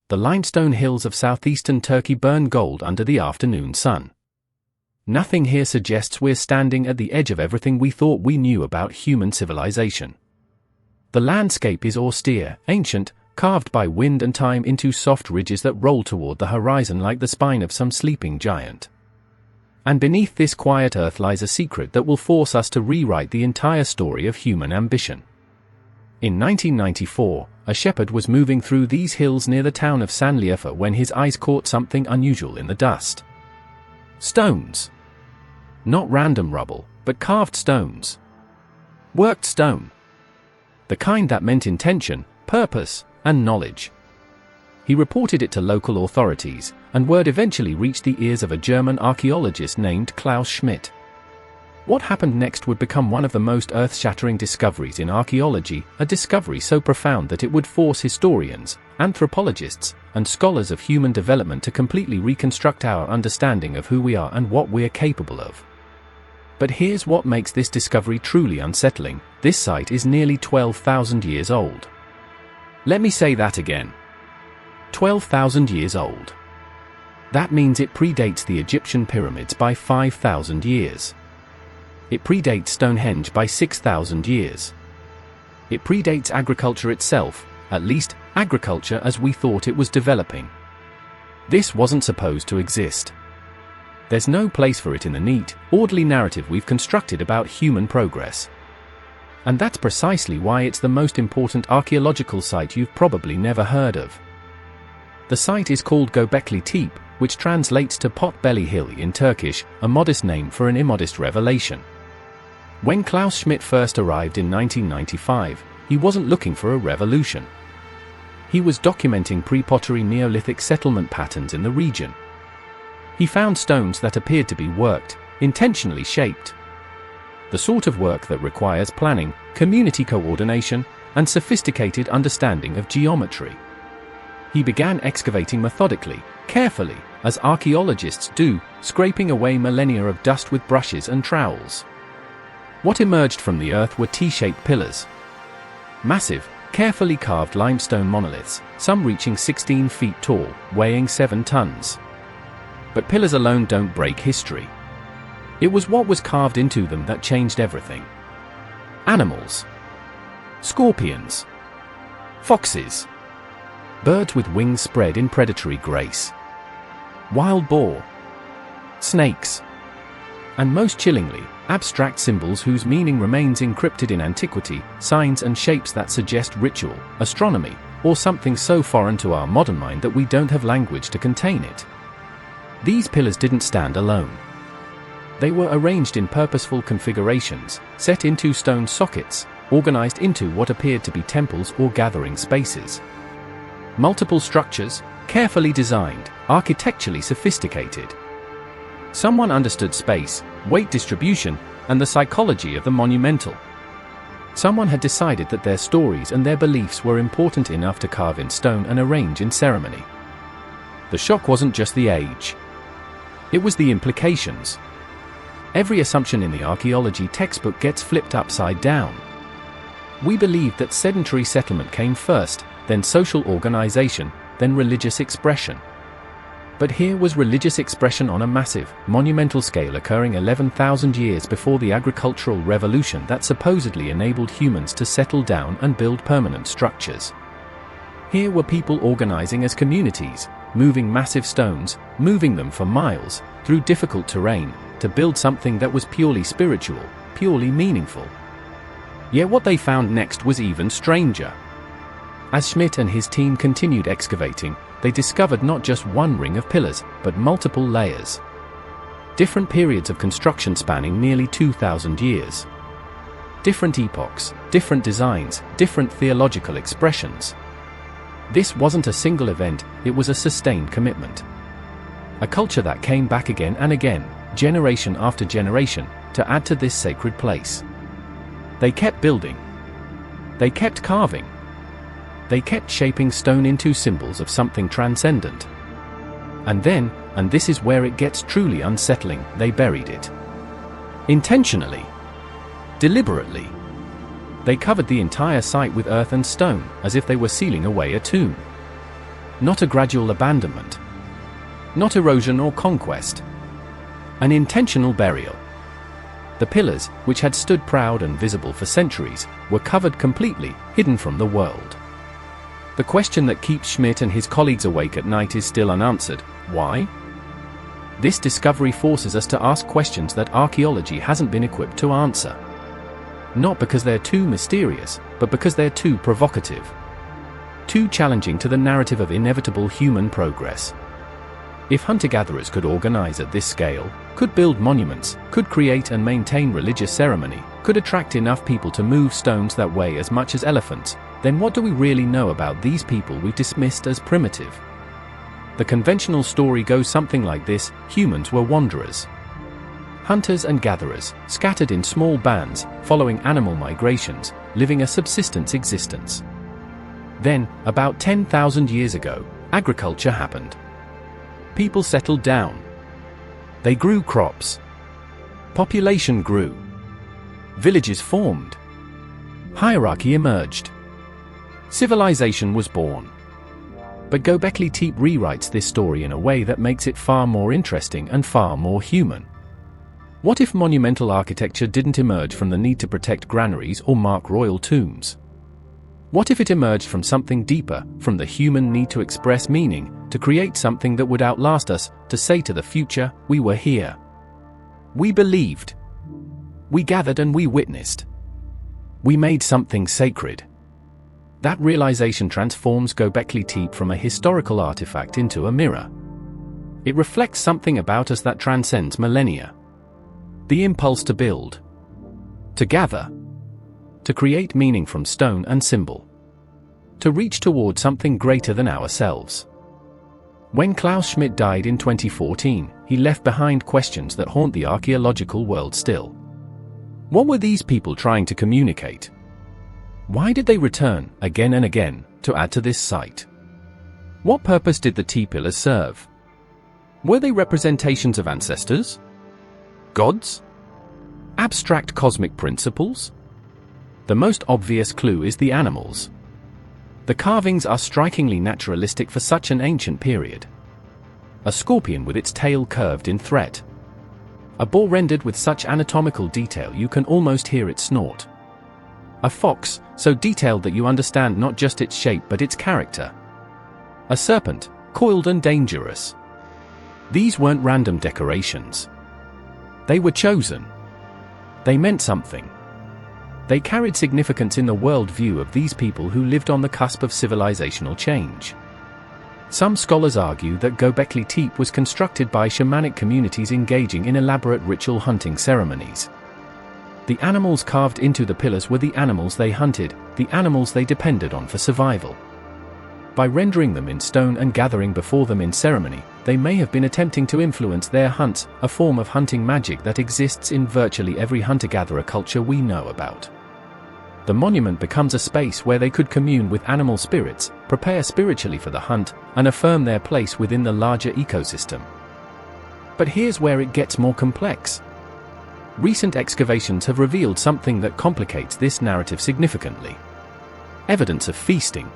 The limestone hills of southeastern Turkey burn gold under the afternoon sun. Nothing here suggests we're standing at the edge of everything we thought we knew about human civilization. The landscape is austere, ancient, carved by wind and time into soft ridges that roll toward the horizon like the spine of some sleeping giant. And beneath this quiet earth lies a secret that will force us to rewrite the entire story of human ambition. In 1994, a shepherd was moving through these hills near the town of Sanliurfa when his eyes caught something unusual in the dust. Stones. Not random rubble, but carved stones. Worked stone. The kind that meant intention, purpose, and knowledge. He reported it to local authorities, and word eventually reached the ears of a German archaeologist named Klaus Schmidt. What happened next would become one of the most earth-shattering discoveries in archaeology, a discovery so profound that it would force historians, anthropologists, and scholars of human development to completely reconstruct our understanding of who we are and what we're capable of. But here's what makes this discovery truly unsettling: this site is nearly 12,000 years old. Let me say that again. 12,000 years old. That means it predates the Egyptian pyramids by 5,000 years. It predates Stonehenge by 6,000 years. It predates agriculture itself, at least, agriculture as we thought it was developing. This wasn't supposed to exist. There's no place for it in the neat, orderly narrative we've constructed about human progress. And that's precisely why it's the most important archaeological site you've probably never heard of. The site is called GÖBEKLI Tepe, which translates to Pot-Belly Hill in Turkish, a modest name for an immodest revelation. When Klaus Schmidt first arrived in 1995, he wasn't looking for a revolution. He was documenting pre-pottery Neolithic settlement patterns in the region. He found stones that appeared to be worked, intentionally shaped. The sort of work that requires planning, community coordination, and sophisticated understanding of geometry. He began excavating methodically, carefully, as archaeologists do, scraping away millennia of dust with brushes and trowels. What emerged from the earth were T-shaped pillars. Massive, carefully carved limestone monoliths, some reaching 16 feet tall, weighing 7 tons. But pillars alone don't break history. It was what was carved into them that changed everything. Animals. Scorpions. Foxes. Birds with wings spread in predatory grace. Wild boar. Snakes. And most chillingly, abstract symbols whose meaning remains encrypted in antiquity, signs and shapes that suggest ritual, astronomy, or something so foreign to our modern mind that we don't have language to contain it. These pillars didn't stand alone. They were arranged in purposeful configurations, set into stone sockets, organized into what appeared to be temples or gathering spaces. Multiple structures, carefully designed, architecturally sophisticated. Someone understood space, weight distribution, and the psychology of the monumental. Someone had decided that their stories and their beliefs were important enough to carve in stone and arrange in ceremony. The shock wasn't just the age. It was the implications. Every assumption in the archaeology textbook gets flipped upside down. We believed that sedentary settlement came first, then social organization, then religious expression. But here was religious expression on a massive, monumental scale occurring 11,000 years before the agricultural revolution that supposedly enabled humans to settle down and build permanent structures. Here were people organizing as communities, moving massive stones, moving them for miles, through difficult terrain, to build something that was purely spiritual, purely meaningful. Yet what they found next was even stranger. As Schmidt and his team continued excavating, they discovered not just one ring of pillars, but multiple layers. Different periods of construction spanning nearly 2,000 years. Different epochs, different designs, different theological expressions. This wasn't a single event, it was a sustained commitment. A culture that came back again and again, generation after generation, to add to this sacred place. They kept building. They kept carving. They kept shaping stone into symbols of something transcendent. And then, and this is where it gets truly unsettling, they buried it. Intentionally. Deliberately. They covered the entire site with earth and stone, as if they were sealing away a tomb. Not a gradual abandonment. Not erosion or conquest. An intentional burial. The pillars, which had stood proud and visible for centuries, were covered completely, hidden from the world. The question that keeps Schmidt and his colleagues awake at night is still unanswered: why? This discovery forces us to ask questions that archaeology hasn't been equipped to answer. Not because they're too mysterious, but because they're too provocative. Too challenging to the narrative of inevitable human progress. If hunter-gatherers could organize at this scale, could build monuments, could create and maintain religious ceremony, could attract enough people to move stones that weigh as much as elephants, then what do we really know about these people we've dismissed as primitive? The conventional story goes something like this: humans were wanderers. Hunters and gatherers, scattered in small bands, following animal migrations, living a subsistence existence. Then, about 10,000 years ago, agriculture happened. People settled down. They grew crops. Population grew. Villages formed. Hierarchy emerged. Civilization was born. But Göbekli Tepe rewrites this story in a way that makes it far more interesting and far more human. What if monumental architecture didn't emerge from the need to protect granaries or mark royal tombs? What if it emerged from something deeper, from the human need to express meaning, to create something that would outlast us, to say to the future, we were here. We believed. We gathered and we witnessed. We made something sacred. That realization transforms Göbekli Tepe from a historical artifact into a mirror. It reflects something about us that transcends millennia. The impulse to build. To gather. To create meaning from stone and symbol. To reach toward something greater than ourselves. When Klaus Schmidt died in 2014, he left behind questions that haunt the archaeological world still. What were these people trying to communicate? Why did they return, again and again, to add to this site? What purpose did the T-pillars serve? Were they representations of ancestors? Gods? Abstract cosmic principles? The most obvious clue is the animals. The carvings are strikingly naturalistic for such an ancient period. A scorpion with its tail curved in threat. A boar rendered with such anatomical detail you can almost hear it snort. A fox, so detailed that you understand not just its shape but its character. A serpent, coiled and dangerous. These weren't random decorations. They were chosen. They meant something. They carried significance in the world view of these people who lived on the cusp of civilizational change. Some scholars argue that Göbekli Tepe was constructed by shamanic communities engaging in elaborate ritual hunting ceremonies. The animals carved into the pillars were the animals they hunted, the animals they depended on for survival. By rendering them in stone and gathering before them in ceremony, they may have been attempting to influence their hunts, a form of hunting magic that exists in virtually every hunter-gatherer culture we know about. The monument becomes a space where they could commune with animal spirits, prepare spiritually for the hunt, and affirm their place within the larger ecosystem. But here's where it gets more complex. Recent excavations have revealed something that complicates this narrative significantly. Evidence of feasting.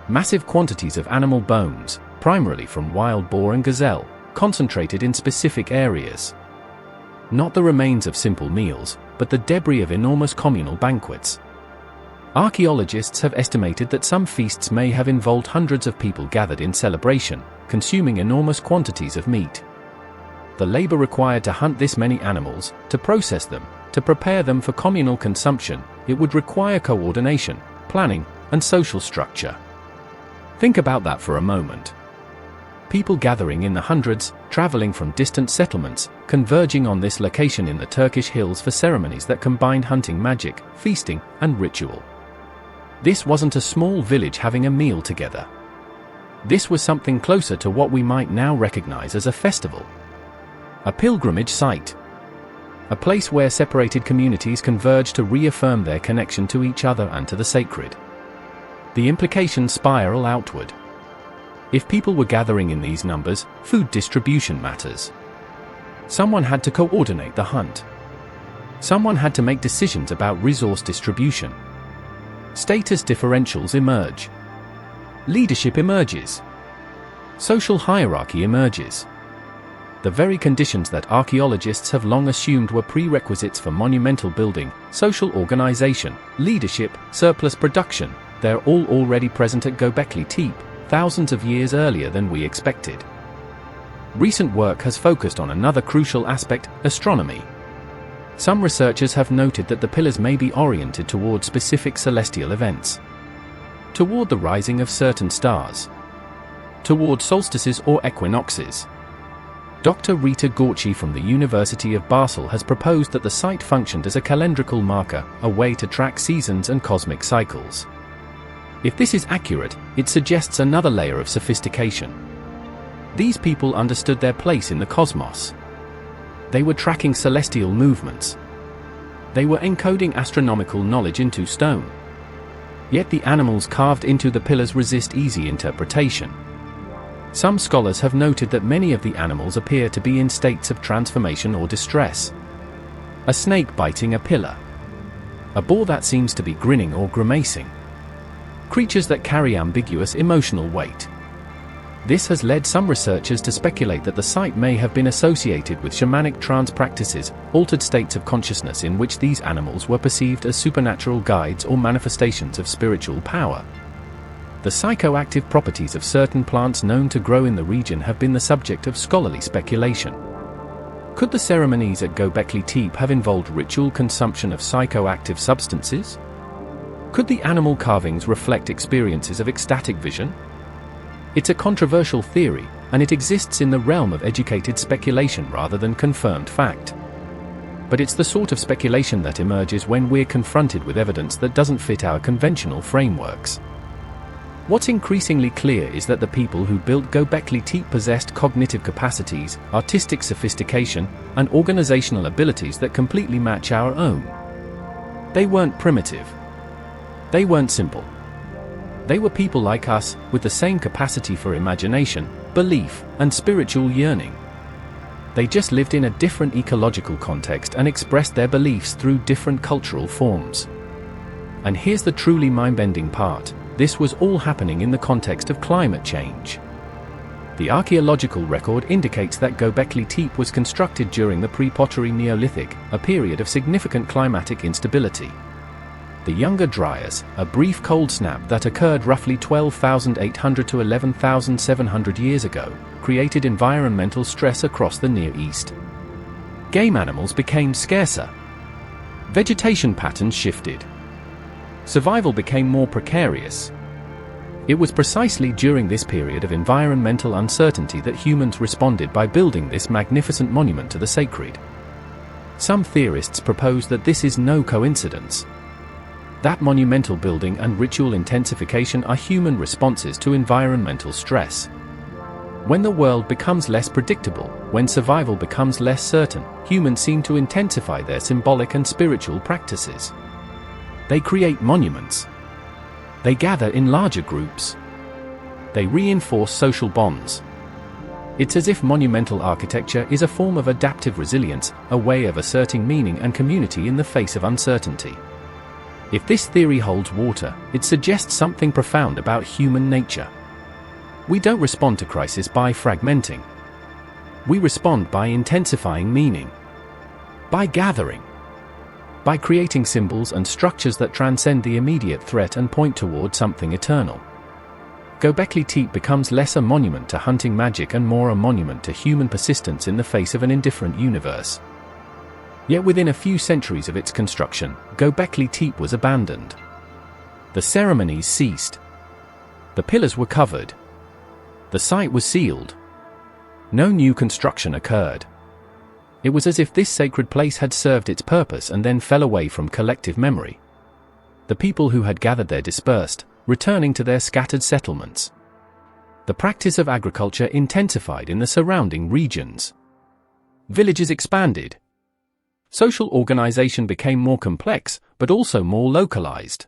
Massive quantities of animal bones, primarily from wild boar and gazelle, concentrated in specific areas. Not the remains of simple meals, but the debris of enormous communal banquets. Archaeologists have estimated that some feasts may have involved hundreds of people gathered in celebration, consuming enormous quantities of meat. The labor required to hunt this many animals, to process them, to prepare them for communal consumption, it would require coordination, planning, and social structure. Think about that for a moment. People gathering in the hundreds, traveling from distant settlements, converging on this location in the Turkish hills for ceremonies that combined hunting magic, feasting, and ritual. This wasn't a small village having a meal together. This was something closer to what we might now recognize as a festival. A pilgrimage site. A place where separated communities converge to reaffirm their connection to each other and to the sacred. The implications spiral outward. If people were gathering in these numbers, food distribution matters. Someone had to coordinate the hunt. Someone had to make decisions about resource distribution. Status differentials emerge. Leadership emerges. Social hierarchy emerges. The very conditions that archaeologists have long assumed were prerequisites for monumental building, social organization, leadership, surplus production, they're all already present at Göbekli Tepe, thousands of years earlier than we expected. Recent work has focused on another crucial aspect, astronomy. Some researchers have noted that the pillars may be oriented toward specific celestial events. Toward the rising of certain stars. Toward solstices or equinoxes. Dr. Rita Gorci from the University of Basel has proposed that the site functioned as a calendrical marker, a way to track seasons and cosmic cycles. If this is accurate, it suggests another layer of sophistication. These people understood their place in the cosmos. They were tracking celestial movements. They were encoding astronomical knowledge into stone. Yet the animals carved into the pillars resist easy interpretation. Some scholars have noted that many of the animals appear to be in states of transformation or distress. A snake biting a pillar. A boar that seems to be grinning or grimacing. Creatures that carry ambiguous emotional weight. This has led some researchers to speculate that the site may have been associated with shamanic trance practices, altered states of consciousness in which these animals were perceived as supernatural guides or manifestations of spiritual power. The psychoactive properties of certain plants known to grow in the region have been the subject of scholarly speculation. Could the ceremonies at Göbekli Tepe have involved ritual consumption of psychoactive substances? Could the animal carvings reflect experiences of ecstatic vision? It's a controversial theory, and it exists in the realm of educated speculation rather than confirmed fact. But it's the sort of speculation that emerges when we're confronted with evidence that doesn't fit our conventional frameworks. What's increasingly clear is that the people who built Göbekli Tepe possessed cognitive capacities, artistic sophistication, and organizational abilities that completely match our own. They weren't primitive. They weren't simple. They were people like us, with the same capacity for imagination, belief, and spiritual yearning. They just lived in a different ecological context and expressed their beliefs through different cultural forms. And here's the truly mind-bending part. This was all happening in the context of climate change. The archaeological record indicates that Göbekli Tepe was constructed during the pre-pottery Neolithic, a period of significant climatic instability. The Younger Dryas, a brief cold snap that occurred roughly 12,800 to 11,700 years ago, created environmental stress across the Near East. Game animals became scarcer. Vegetation patterns shifted. Survival became more precarious. It was precisely during this period of environmental uncertainty that humans responded by building this magnificent monument to the sacred. Some theorists propose that this is no coincidence. That monumental building and ritual intensification are human responses to environmental stress. When the world becomes less predictable, when survival becomes less certain, humans seem to intensify their symbolic and spiritual practices. They create monuments. They gather in larger groups. They reinforce social bonds. It's as if monumental architecture is a form of adaptive resilience, a way of asserting meaning and community in the face of uncertainty. If this theory holds water, it suggests something profound about human nature. We don't respond to crisis by fragmenting. We respond by intensifying meaning. By gathering. By creating symbols and structures that transcend the immediate threat and point toward something eternal. Göbekli Tepe becomes less a monument to hunting magic and more a monument to human persistence in the face of an indifferent universe. Yet within a few centuries of its construction, Göbekli Tepe was abandoned. The ceremonies ceased. The pillars were covered. The site was sealed. No new construction occurred. It was as if this sacred place had served its purpose and then fell away from collective memory. The people who had gathered there dispersed, returning to their scattered settlements. The practice of agriculture intensified in the surrounding regions. Villages expanded. Social organization became more complex, but also more localized.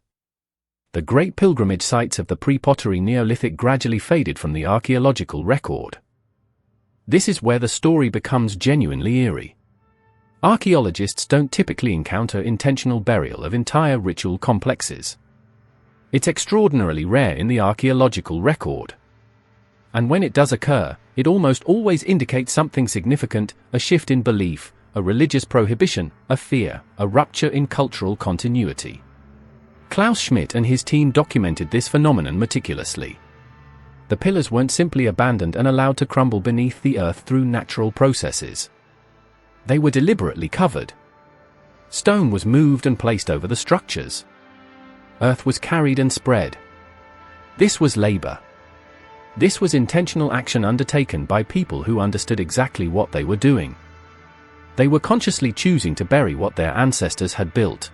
The great pilgrimage sites of the pre-pottery Neolithic gradually faded from the archaeological record. This is where the story becomes genuinely eerie. Archaeologists don't typically encounter intentional burial of entire ritual complexes. It's extraordinarily rare in the archaeological record. And when it does occur, it almost always indicates something significant: a shift in belief, a religious prohibition, a fear, a rupture in cultural continuity. Klaus Schmidt and his team documented this phenomenon meticulously. The pillars weren't simply abandoned and allowed to crumble beneath the earth through natural processes. They were deliberately covered. Stone was moved and placed over the structures. Earth was carried and spread. This was labor. This was intentional action undertaken by people who understood exactly what they were doing. They were consciously choosing to bury what their ancestors had built.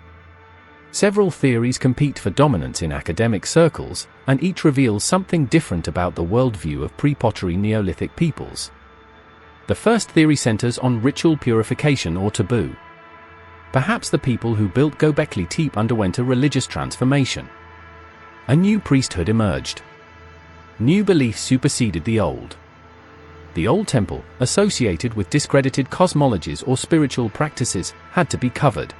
Several theories compete for dominance in academic circles, and each reveals something different about the worldview of pre-pottery Neolithic peoples. The first theory centers on ritual purification or taboo. Perhaps the people who built Göbekli Tepe underwent a religious transformation. A new priesthood emerged. New beliefs superseded the old. The old temple, associated with discredited cosmologies or spiritual practices, had to be covered.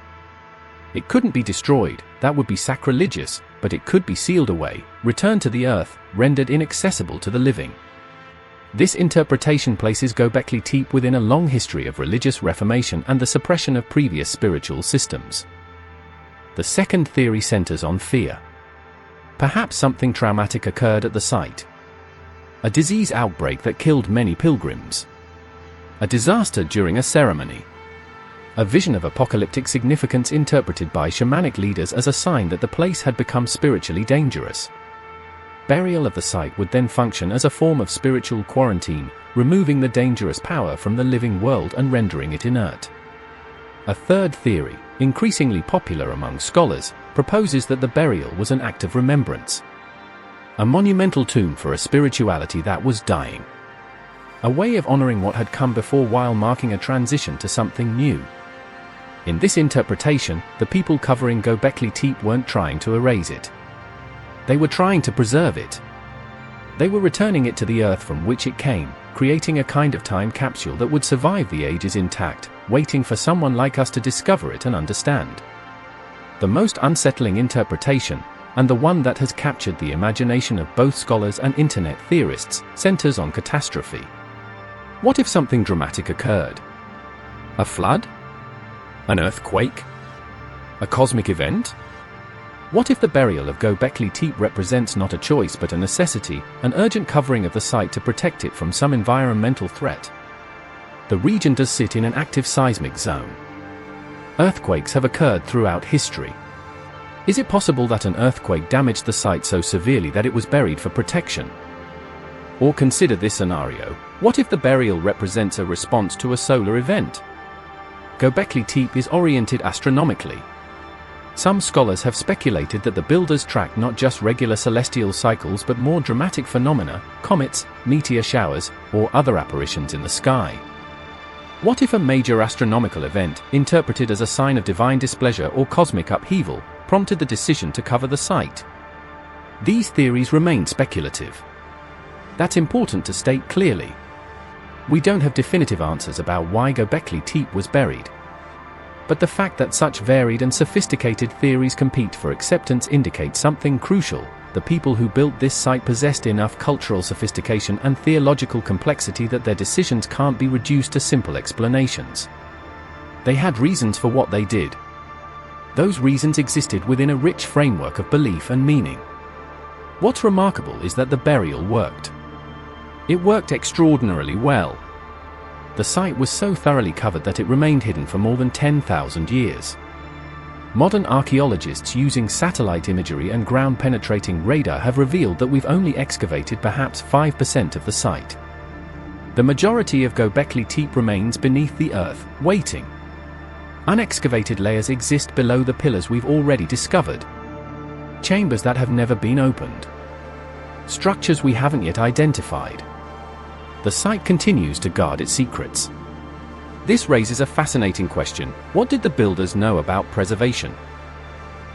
It couldn't be destroyed, that would be sacrilegious, but it could be sealed away, returned to the earth, rendered inaccessible to the living. This interpretation places Göbekli Tepe within a long history of religious reformation and the suppression of previous spiritual systems. The second theory centers on fear. Perhaps something traumatic occurred at the site. A disease outbreak that killed many pilgrims. A disaster during a ceremony. A vision of apocalyptic significance interpreted by shamanic leaders as a sign that the place had become spiritually dangerous. Burial of the site would then function as a form of spiritual quarantine, removing the dangerous power from the living world and rendering it inert. A third theory, increasingly popular among scholars, proposes that the burial was an act of remembrance. A monumental tomb for a spirituality that was dying. A way of honoring what had come before while marking a transition to something new. In this interpretation, the people covering Göbekli Tepe weren't trying to erase it. They were trying to preserve it. They were returning it to the earth from which it came, creating a kind of time capsule that would survive the ages intact, waiting for someone like us to discover it and understand. The most unsettling interpretation, and the one that has captured the imagination of both scholars and internet theorists, centers on catastrophe. What if something dramatic occurred? A flood? An earthquake? A cosmic event? What if the burial of Göbekli Tepe represents not a choice but a necessity, an urgent covering of the site to protect it from some environmental threat? The region does sit in an active seismic zone. Earthquakes have occurred throughout history. Is it possible that an earthquake damaged the site so severely that it was buried for protection? Or consider this scenario: what if the burial represents a response to a solar event? Göbekli Tepe is oriented astronomically. Some scholars have speculated that the builders tracked not just regular celestial cycles but more dramatic phenomena, comets, meteor showers, or other apparitions in the sky. What if a major astronomical event, interpreted as a sign of divine displeasure or cosmic upheaval, prompted the decision to cover the site? These theories remain speculative. That's important to state clearly. We don't have definitive answers about why Göbekli Tepe was buried. But the fact that such varied and sophisticated theories compete for acceptance indicates something crucial: the people who built this site possessed enough cultural sophistication and theological complexity that their decisions can't be reduced to simple explanations. They had reasons for what they did. Those reasons existed within a rich framework of belief and meaning. What's remarkable is that the burial worked. It worked extraordinarily well. The site was so thoroughly covered that it remained hidden for more than 10,000 years. Modern archaeologists using satellite imagery and ground-penetrating radar have revealed that we've only excavated perhaps 5% of the site. The majority of Göbekli Tepe remains beneath the earth, waiting. Unexcavated layers exist below the pillars we've already discovered. Chambers that have never been opened. Structures we haven't yet identified. The site continues to guard its secrets. This raises a fascinating question: what did the builders know about preservation?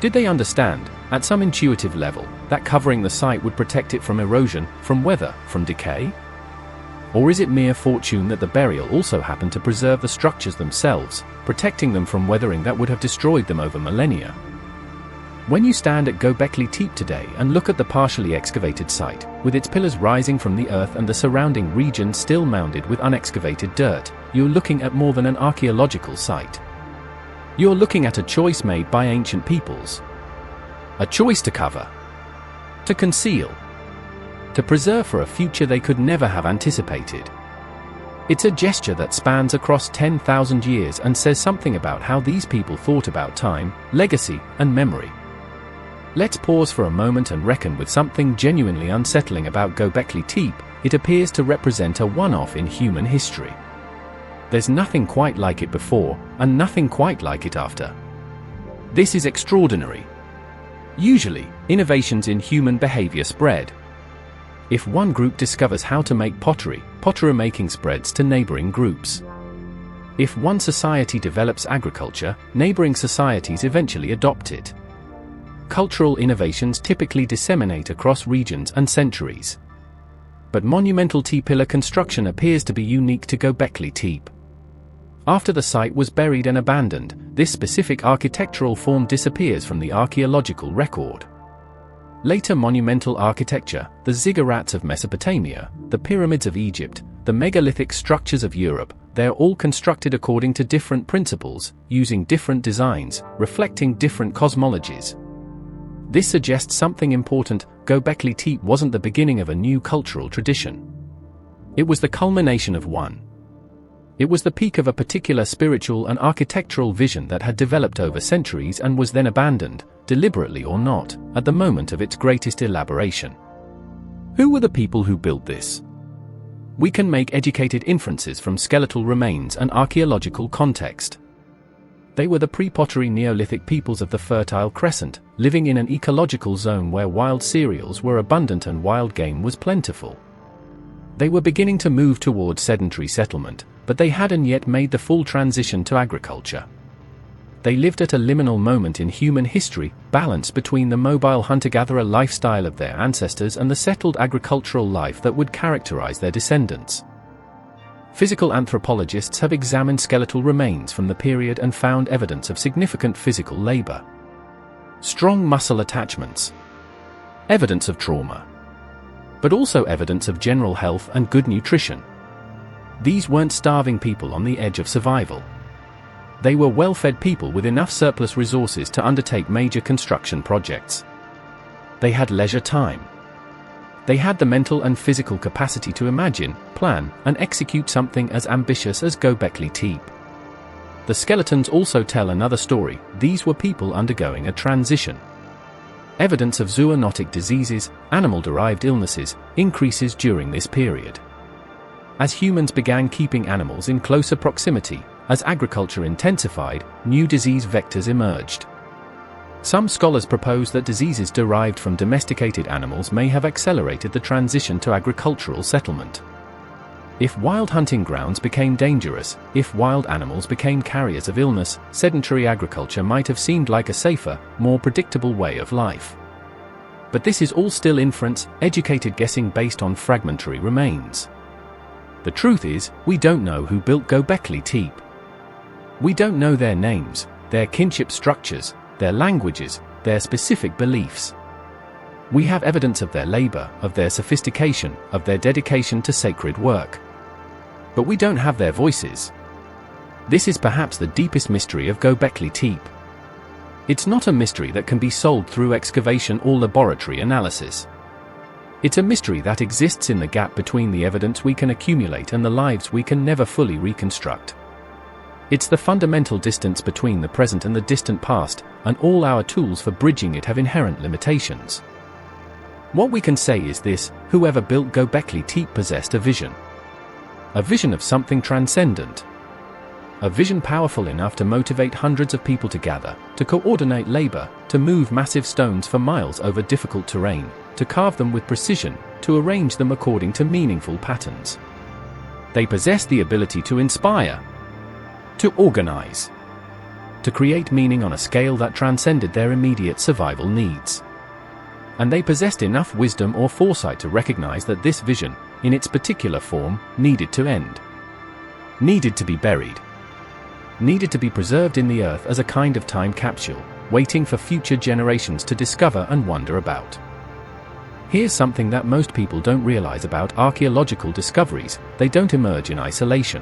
Did they understand, at some intuitive level, that covering the site would protect it from erosion, from weather, from decay? Or is it mere fortune that the burial also happened to preserve the structures themselves, protecting them from weathering that would have destroyed them over millennia? When you stand at Göbekli Tepe today and look at the partially excavated site, with its pillars rising from the earth and the surrounding region still mounded with unexcavated dirt, you're looking at more than an archaeological site. You're looking at a choice made by ancient peoples. A choice to cover, to conceal, to preserve for a future they could never have anticipated. It's a gesture that spans across 10,000 years and says something about how these people thought about time, legacy, and memory. Let's pause for a moment and reckon with something genuinely unsettling about Göbekli Tepe. It appears to represent a one-off in human history. There's nothing quite like it before, and nothing quite like it after. This is extraordinary. Usually, innovations in human behavior spread. If one group discovers how to make pottery, pottery making spreads to neighboring groups. If one society develops agriculture, neighboring societies eventually adopt it. Cultural innovations typically disseminate across regions and centuries. But monumental T-pillar construction appears to be unique to Göbekli Tepe. After the site was buried and abandoned, this specific architectural form disappears from the archaeological record. Later monumental architecture, the ziggurats of Mesopotamia, the pyramids of Egypt, the megalithic structures of Europe, they are all constructed according to different principles, using different designs, reflecting different cosmologies. This suggests something important: Göbekli Tepe wasn't the beginning of a new cultural tradition. It was the culmination of one. It was the peak of a particular spiritual and architectural vision that had developed over centuries and was then abandoned, deliberately or not, at the moment of its greatest elaboration. Who were the people who built this? We can make educated inferences from skeletal remains and archaeological context. They were the pre-pottery Neolithic peoples of the Fertile Crescent, living in an ecological zone where wild cereals were abundant and wild game was plentiful. They were beginning to move towards sedentary settlement, but they hadn't yet made the full transition to agriculture. They lived at a liminal moment in human history, balanced between the mobile hunter-gatherer lifestyle of their ancestors and the settled agricultural life that would characterize their descendants. Physical anthropologists have examined skeletal remains from the period and found evidence of significant physical labor. Strong muscle attachments. Evidence of trauma. But also evidence of general health and good nutrition. These weren't starving people on the edge of survival. They were well-fed people with enough surplus resources to undertake major construction projects. They had leisure time. They had the mental and physical capacity to imagine, plan, and execute something as ambitious as Göbekli Tepe. The skeletons also tell another story: these were people undergoing a transition. Evidence of zoonotic diseases, animal-derived illnesses, increases during this period. As humans began keeping animals in closer proximity, as agriculture intensified, new disease vectors emerged. Some scholars propose that diseases derived from domesticated animals may have accelerated the transition to agricultural settlement. If wild hunting grounds became dangerous, if wild animals became carriers of illness, sedentary agriculture might have seemed like a safer, more predictable way of life. But this is all still inference, educated guessing based on fragmentary remains. The truth is, we don't know who built Göbekli Tepe. We don't know their names, their kinship structures, their languages, their specific beliefs. We have evidence of their labor, of their sophistication, of their dedication to sacred work. But we don't have their voices. This is perhaps the deepest mystery of Göbekli Tepe. It's not a mystery that can be solved through excavation or laboratory analysis. It's a mystery that exists in the gap between the evidence we can accumulate and the lives we can never fully reconstruct. It's the fundamental distance between the present and the distant past, and all our tools for bridging it have inherent limitations. What we can say is this: whoever built Göbekli Tepe possessed a vision. A vision of something transcendent. A vision powerful enough to motivate hundreds of people to gather, to coordinate labor, to move massive stones for miles over difficult terrain, to carve them with precision, to arrange them according to meaningful patterns. They possess the ability to inspire, to organize, to create meaning on a scale that transcended their immediate survival needs. And they possessed enough wisdom or foresight to recognize that this vision, in its particular form, needed to end. Needed to be buried. Needed to be preserved in the earth as a kind of time capsule, waiting for future generations to discover and wonder about. Here's something that most people don't realize about archaeological discoveries: they don't emerge in isolation.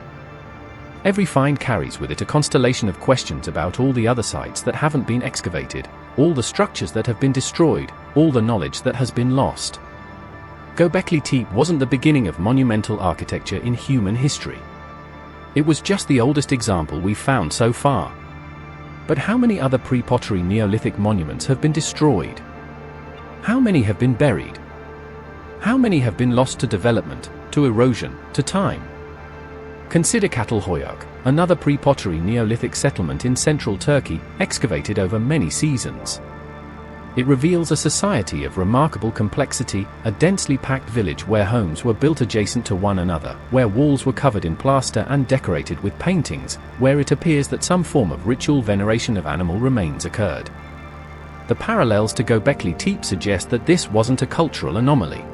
Every find carries with it a constellation of questions about all the other sites that haven't been excavated, all the structures that have been destroyed, all the knowledge that has been lost. Göbekli Tepe wasn't the beginning of monumental architecture in human history. It was just the oldest example we've found so far. But how many other pre-pottery Neolithic monuments have been destroyed? How many have been buried? How many have been lost to development, to erosion, to time? Consider Çatalhöyük, another pre-pottery Neolithic settlement in central Turkey, excavated over many seasons. It reveals a society of remarkable complexity, a densely packed village where homes were built adjacent to one another, where walls were covered in plaster and decorated with paintings, where it appears that some form of ritual veneration of animal remains occurred. The parallels to Göbekli Tepe suggest that this wasn't a cultural anomaly.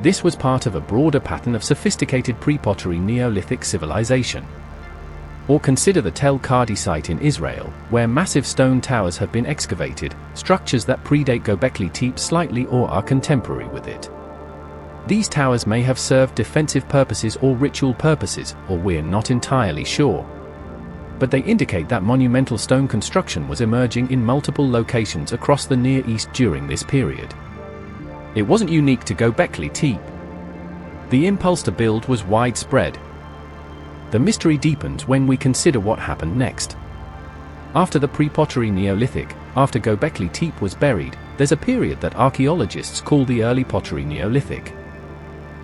This was part of a broader pattern of sophisticated pre-pottery Neolithic civilization. Or consider the Tel Kadi site in Israel, where massive stone towers have been excavated, structures that predate Göbekli Tepe slightly or are contemporary with it. These towers may have served defensive purposes or ritual purposes, or we're not entirely sure. But they indicate that monumental stone construction was emerging in multiple locations across the Near East during this period. It wasn't unique to Göbekli Tepe. The impulse to build was widespread. The mystery deepens when we consider what happened next. After the pre-pottery Neolithic, after Göbekli Tepe was buried, there's a period that archaeologists call the early pottery Neolithic.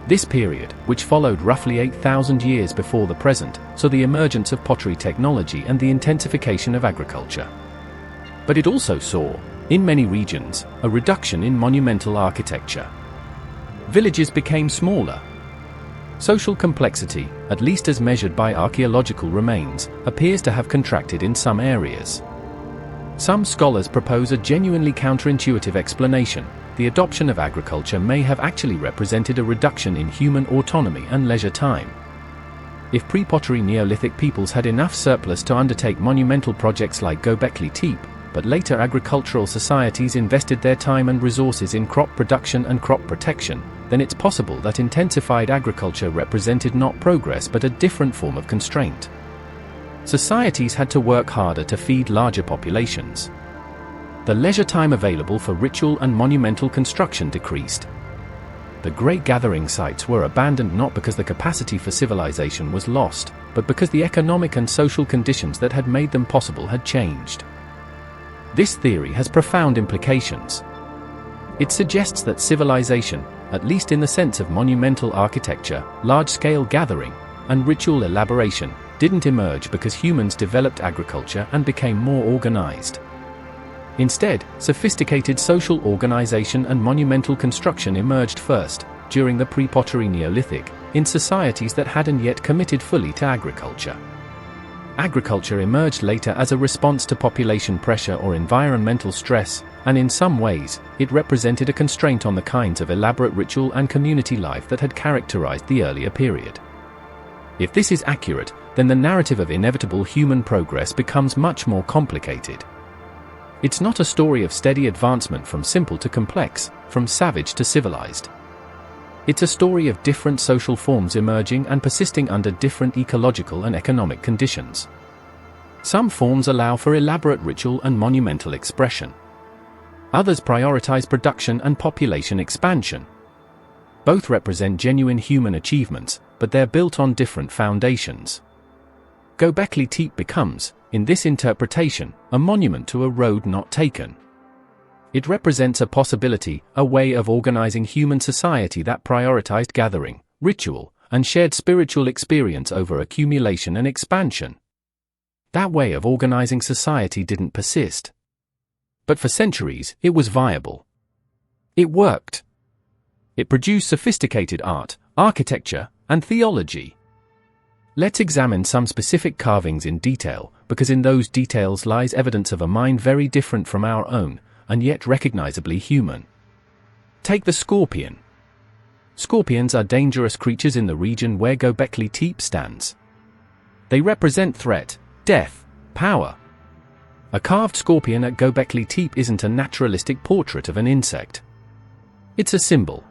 This period, which followed roughly 8,000 years before the present, saw the emergence of pottery technology and the intensification of agriculture. But it also saw, in many regions, a reduction in monumental architecture. Villages became smaller. Social complexity, at least as measured by archaeological remains, appears to have contracted in some areas. Some scholars propose a genuinely counterintuitive explanation: the adoption of agriculture may have actually represented a reduction in human autonomy and leisure time. If pre-pottery Neolithic peoples had enough surplus to undertake monumental projects like Göbekli Tepe, but later agricultural societies invested their time and resources in crop production and crop protection, then it's possible that intensified agriculture represented not progress but a different form of constraint. Societies had to work harder to feed larger populations. The leisure time available for ritual and monumental construction decreased. The great gathering sites were abandoned not because the capacity for civilization was lost, but because the economic and social conditions that had made them possible had changed. This theory has profound implications. It suggests that civilization, at least in the sense of monumental architecture, large-scale gathering, and ritual elaboration, didn't emerge because humans developed agriculture and became more organized. Instead, sophisticated social organization and monumental construction emerged first, during the pre-pottery Neolithic, in societies that hadn't yet committed fully to agriculture. Agriculture emerged later as a response to population pressure or environmental stress, and in some ways, it represented a constraint on the kinds of elaborate ritual and community life that had characterized the earlier period. If this is accurate, then the narrative of inevitable human progress becomes much more complicated. It's not a story of steady advancement from simple to complex, from savage to civilized. It's a story of different social forms emerging and persisting under different ecological and economic conditions. Some forms allow for elaborate ritual and monumental expression. Others prioritize production and population expansion. Both represent genuine human achievements, but they're built on different foundations. Göbekli Tepe becomes, in this interpretation, a monument to a road not taken. It represents a possibility, a way of organizing human society that prioritized gathering, ritual, and shared spiritual experience over accumulation and expansion. That way of organizing society didn't persist. But for centuries, it was viable. It worked. It produced sophisticated art, architecture, and theology. Let's examine some specific carvings in detail, because in those details lies evidence of a mind very different from our own, and yet recognizably human. Take the scorpion. Scorpions are dangerous creatures in the region where Göbekli Tepe stands. They represent threat, death, power. A carved scorpion at Göbekli Tepe isn't a naturalistic portrait of an insect. It's a symbol.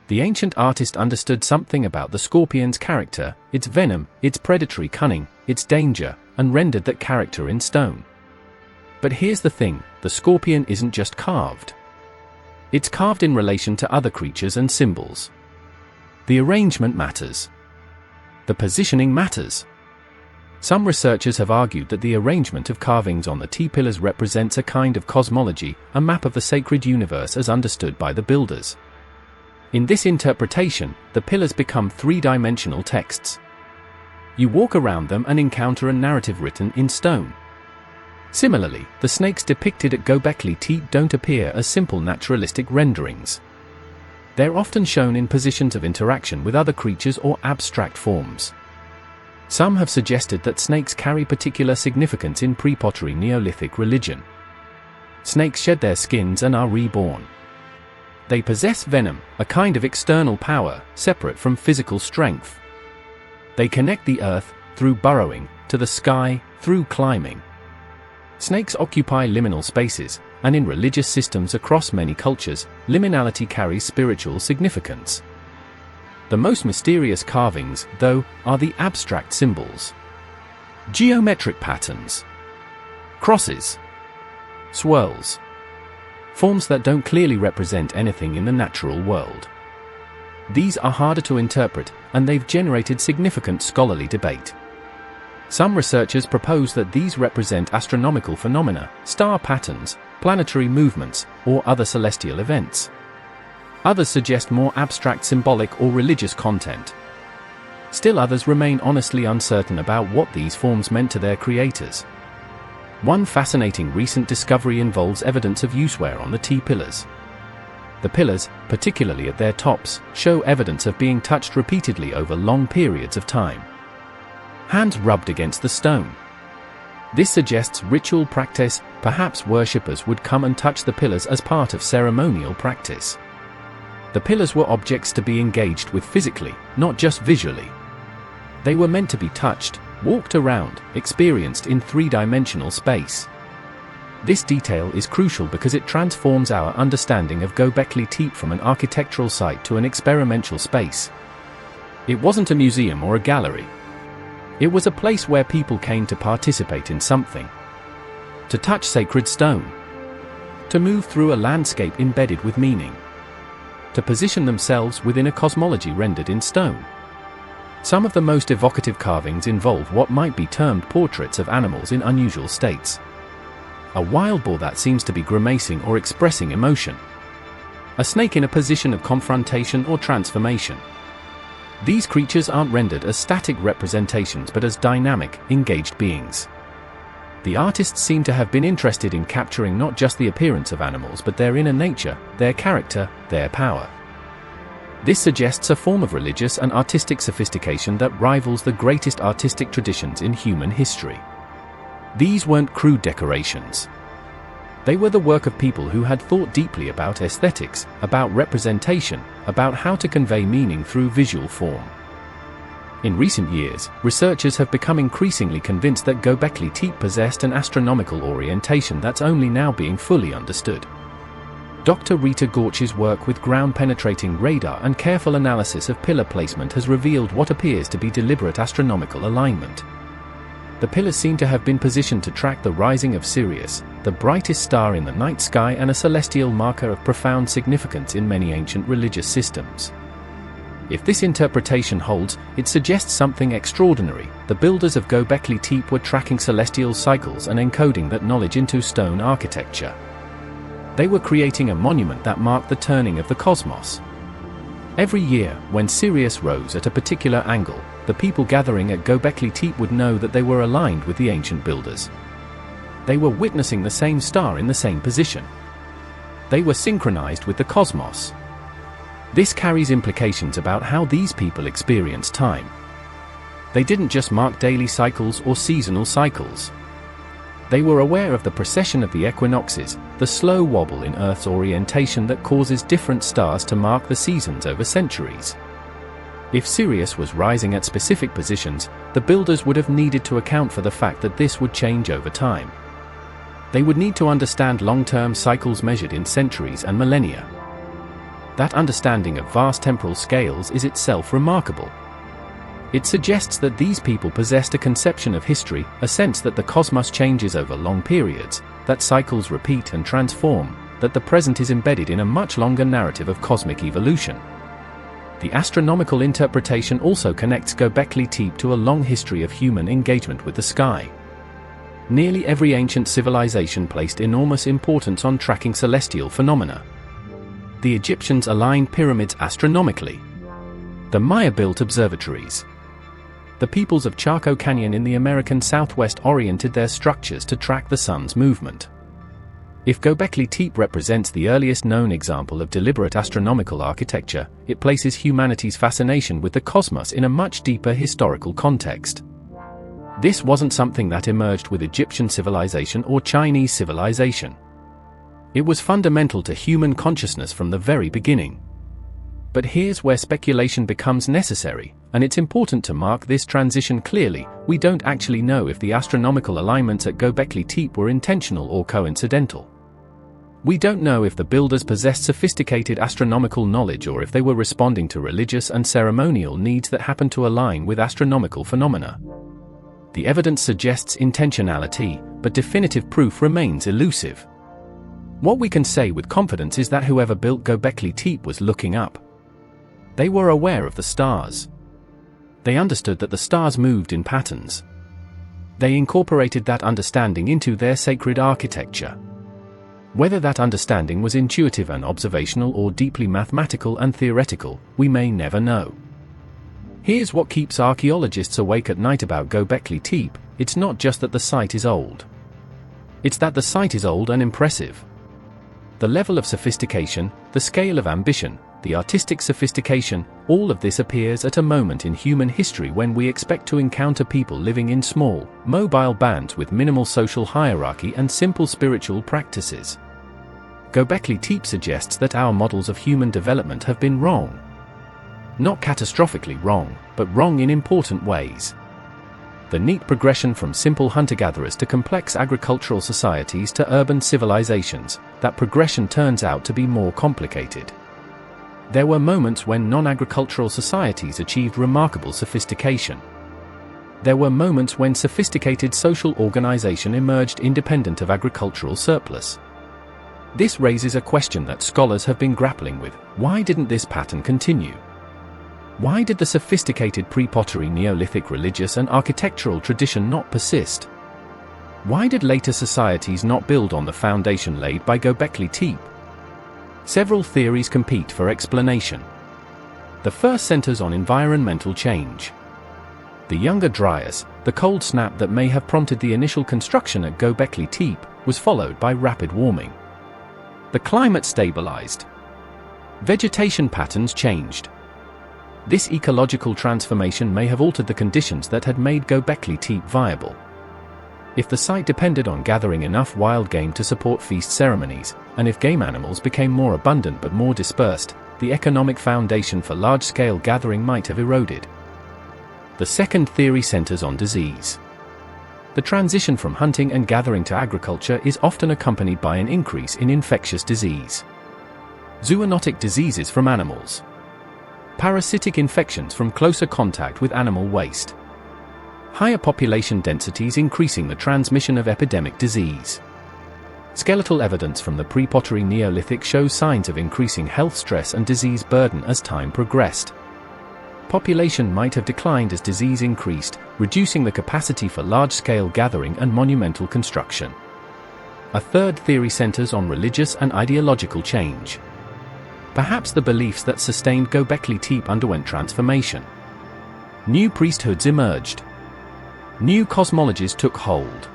The ancient artist understood something about the scorpion's character, its venom, its predatory cunning, its danger, and rendered that character in stone. But here's the thing, the scorpion isn't just carved. It's carved in relation to other creatures and symbols. The arrangement matters. The positioning matters. Some researchers have argued that the arrangement of carvings on the T-pillars represents a kind of cosmology, a map of the sacred universe as understood by the builders. In this interpretation, the pillars become three-dimensional texts. You walk around them and encounter a narrative written in stone. Similarly, the snakes depicted at Göbekli Tepe don't appear as simple naturalistic renderings. They're often shown in positions of interaction with other creatures or abstract forms. Some have suggested that snakes carry particular significance in pre-pottery Neolithic religion. Snakes shed their skins and are reborn. They possess venom, a kind of external power, separate from physical strength. They connect the earth, through burrowing, to the sky, through climbing. Snakes occupy liminal spaces, and in religious systems across many cultures, liminality carries spiritual significance. The most mysterious carvings, though, are the abstract symbols. Geometric patterns. Crosses. Swirls. Forms that don't clearly represent anything in the natural world. These are harder to interpret, and they've generated significant scholarly debate. Some researchers propose that these represent astronomical phenomena, star patterns, planetary movements, or other celestial events. Others suggest more abstract symbolic or religious content. Still others remain honestly uncertain about what these forms meant to their creators. One fascinating recent discovery involves evidence of use wear on the T-pillars. The pillars, particularly at their tops, show evidence of being touched repeatedly over long periods of time. Hands rubbed against the stone. This suggests ritual practice, perhaps worshippers would come and touch the pillars as part of ceremonial practice. The pillars were objects to be engaged with physically, not just visually. They were meant to be touched, walked around, experienced in three-dimensional space. This detail is crucial because it transforms our understanding of Göbekli Tepe from an architectural site to an experimental space. It wasn't a museum or a gallery. It was a place where people came to participate in something. To touch sacred stone. To move through a landscape embedded with meaning. To position themselves within a cosmology rendered in stone. Some of the most evocative carvings involve what might be termed portraits of animals in unusual states. A wild boar that seems to be grimacing or expressing emotion. A snake in a position of confrontation or transformation. These creatures aren't rendered as static representations but as dynamic, engaged beings. The artists seem to have been interested in capturing not just the appearance of animals but their inner nature, their character, their power. This suggests a form of religious and artistic sophistication that rivals the greatest artistic traditions in human history. These weren't crude decorations. They were the work of people who had thought deeply about aesthetics, about representation, about how to convey meaning through visual form. In recent years, researchers have become increasingly convinced that Göbekli Tepe possessed an astronomical orientation that's only now being fully understood. Dr. Rita Gorch's work with ground-penetrating radar and careful analysis of pillar placement has revealed what appears to be deliberate astronomical alignment. The pillars seem to have been positioned to track the rising of Sirius, the brightest star in the night sky and a celestial marker of profound significance in many ancient religious systems. If this interpretation holds, it suggests something extraordinary. The builders of Göbekli Tepe were tracking celestial cycles and encoding that knowledge into stone architecture. They were creating a monument that marked the turning of the cosmos. Every year, when Sirius rose at a particular angle, the people gathering at Göbekli Tepe would know that they were aligned with the ancient builders. They were witnessing the same star in the same position. They were synchronized with the cosmos. This carries implications about how these people experience time. They didn't just mark daily cycles or seasonal cycles. They were aware of the precession of the equinoxes, the slow wobble in Earth's orientation that causes different stars to mark the seasons over centuries. If Sirius was rising at specific positions, the builders would have needed to account for the fact that this would change over time. They would need to understand long-term cycles measured in centuries and millennia. That understanding of vast temporal scales is itself remarkable. It suggests that these people possessed a conception of history, a sense that the cosmos changes over long periods, that cycles repeat and transform, that the present is embedded in a much longer narrative of cosmic evolution. The astronomical interpretation also connects Göbekli Tepe to a long history of human engagement with the sky. Nearly every ancient civilization placed enormous importance on tracking celestial phenomena. The Egyptians aligned pyramids astronomically. The Maya built observatories. The peoples of Chaco Canyon in the American Southwest oriented their structures to track the sun's movement. If Göbekli Tepe represents the earliest known example of deliberate astronomical architecture, it places humanity's fascination with the cosmos in a much deeper historical context. This wasn't something that emerged with Egyptian civilization or Chinese civilization. It was fundamental to human consciousness from the very beginning. But here's where speculation becomes necessary, and it's important to mark this transition clearly. We don't actually know if the astronomical alignments at Göbekli Tepe were intentional or coincidental. We don't know if the builders possessed sophisticated astronomical knowledge or if they were responding to religious and ceremonial needs that happened to align with astronomical phenomena. The evidence suggests intentionality, but definitive proof remains elusive. What we can say with confidence is that whoever built Göbekli Tepe was looking up. They were aware of the stars. They understood that the stars moved in patterns. They incorporated that understanding into their sacred architecture. Whether that understanding was intuitive and observational or deeply mathematical and theoretical, we may never know. Here's what keeps archaeologists awake at night about Göbekli Tepe: it's not just that the site is old. It's that the site is old and impressive. The level of sophistication, the scale of ambition, the artistic sophistication, all of this appears at a moment in human history when we expect to encounter people living in small, mobile bands with minimal social hierarchy and simple spiritual practices. Göbekli Tepe suggests that our models of human development have been wrong. Not catastrophically wrong, but wrong in important ways. The neat progression from simple hunter-gatherers to complex agricultural societies to urban civilizations, that progression turns out to be more complicated. There were moments when non-agricultural societies achieved remarkable sophistication. There were moments when sophisticated social organization emerged independent of agricultural surplus. This raises a question that scholars have been grappling with: why didn't this pattern continue? Why did the sophisticated pre-pottery Neolithic religious and architectural tradition not persist? Why did later societies not build on the foundation laid by Göbekli Tepe? Several theories compete for explanation. The first centers on environmental change. The Younger Dryas, the cold snap that may have prompted the initial construction at Göbekli Tepe, was followed by rapid warming. The climate stabilized. Vegetation patterns changed. This ecological transformation may have altered the conditions that had made Göbekli Tepe viable. If the site depended on gathering enough wild game to support feast ceremonies, and if game animals became more abundant but more dispersed, the economic foundation for large-scale gathering might have eroded. The second theory centers on disease. The transition from hunting and gathering to agriculture is often accompanied by an increase in infectious disease. Zoonotic diseases from animals. Parasitic infections from closer contact with animal waste. Higher population densities increasing the transmission of epidemic disease. Skeletal evidence from the pre-pottery Neolithic shows signs of increasing health stress and disease burden as time progressed. Population might have declined as disease increased, reducing the capacity for large-scale gathering and monumental construction. A third theory centers on religious and ideological change. Perhaps the beliefs that sustained Göbekli Tepe underwent transformation. New priesthoods emerged. New cosmologies took hold.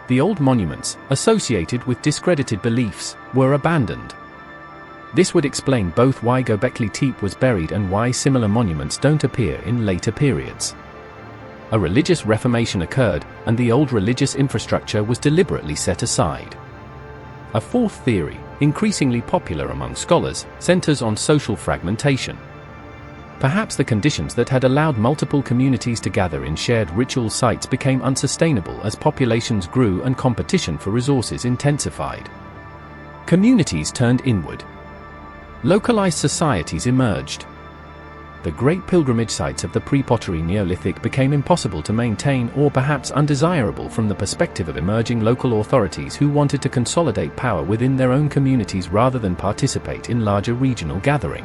The old monuments, associated with discredited beliefs, were abandoned. This would explain both why Göbekli Tepe was buried and why similar monuments don't appear in later periods. A religious reformation occurred, and the old religious infrastructure was deliberately set aside. A fourth theory, increasingly popular among scholars, centers on social fragmentation. Perhaps the conditions that had allowed multiple communities to gather in shared ritual sites became unsustainable as populations grew and competition for resources intensified. Communities turned inward. Localized societies emerged. The great pilgrimage sites of the pre-pottery Neolithic became impossible to maintain or perhaps undesirable from the perspective of emerging local authorities who wanted to consolidate power within their own communities rather than participate in larger regional gathering.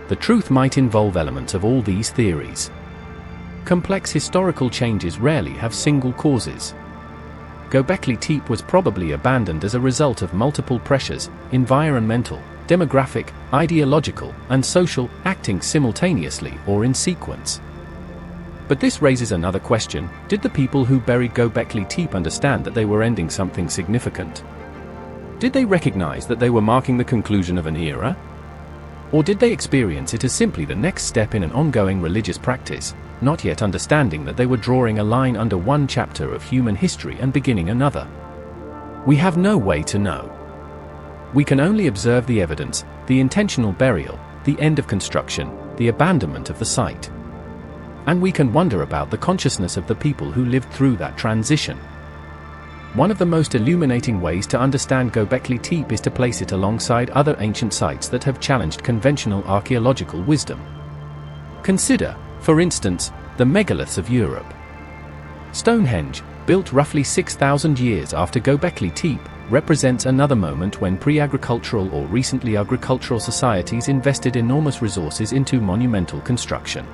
The truth might involve elements of all these theories. Complex historical changes rarely have single causes. Göbekli Tepe was probably abandoned as a result of multiple pressures, environmental, demographic, ideological, and social, acting simultaneously or in sequence. But this raises another question: did the people who buried Göbekli Tepe understand that they were ending something significant? Did they recognize that they were marking the conclusion of an era? Or did they experience it as simply the next step in an ongoing religious practice, not yet understanding that they were drawing a line under one chapter of human history and beginning another? We have no way to know. We can only observe the evidence, the intentional burial, the end of construction, the abandonment of the site. And we can wonder about the consciousness of the people who lived through that transition. One of the most illuminating ways to understand Göbekli Tepe is to place it alongside other ancient sites that have challenged conventional archaeological wisdom. Consider, for instance, the megaliths of Europe. Stonehenge, built roughly 6,000 years after Göbekli Tepe, represents another moment when pre-agricultural or recently agricultural societies invested enormous resources into monumental construction.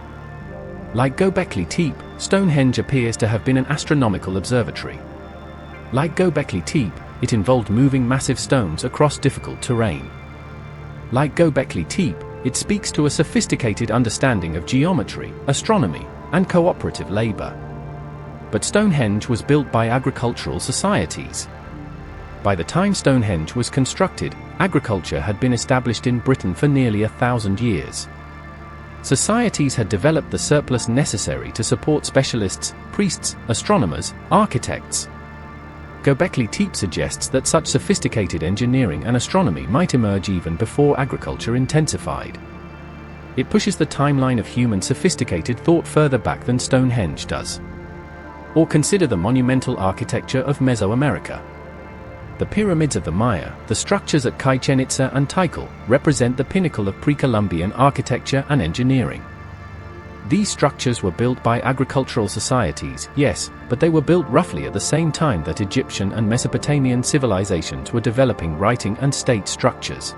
Like Göbekli Tepe, Stonehenge appears to have been an astronomical observatory. Like Göbekli Tepe, it involved moving massive stones across difficult terrain. Like Göbekli Tepe, it speaks to a sophisticated understanding of geometry, astronomy, and cooperative labor. But Stonehenge was built by agricultural societies. By the time Stonehenge was constructed, agriculture had been established in Britain for nearly 1,000 years. Societies had developed the surplus necessary to support specialists, priests, astronomers, architects. Göbekli Tepe suggests that such sophisticated engineering and astronomy might emerge even before agriculture intensified. It pushes the timeline of human sophisticated thought further back than Stonehenge does. Or consider the monumental architecture of Mesoamerica. The pyramids of the Maya, the structures at Chichén Itzá and Tikal, represent the pinnacle of pre-Columbian architecture and engineering. These structures were built by agricultural societies, yes, but they were built roughly at the same time that Egyptian and Mesopotamian civilizations were developing writing and state structures.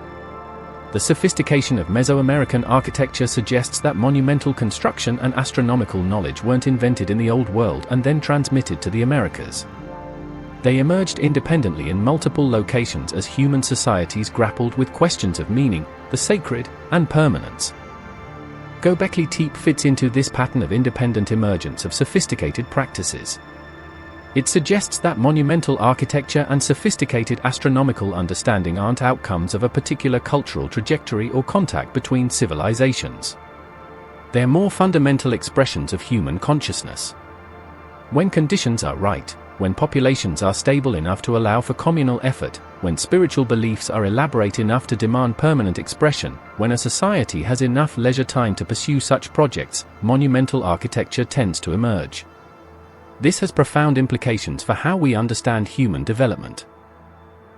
The sophistication of Mesoamerican architecture suggests that monumental construction and astronomical knowledge weren't invented in the Old World and then transmitted to the Americas. They emerged independently in multiple locations as human societies grappled with questions of meaning, the sacred, and permanence. Göbekli Tepe fits into this pattern of independent emergence of sophisticated practices. It suggests that monumental architecture and sophisticated astronomical understanding aren't outcomes of a particular cultural trajectory or contact between civilizations. They're more fundamental expressions of human consciousness. When conditions are right, when populations are stable enough to allow for communal effort, when spiritual beliefs are elaborate enough to demand permanent expression, when a society has enough leisure time to pursue such projects, monumental architecture tends to emerge. This has profound implications for how we understand human development.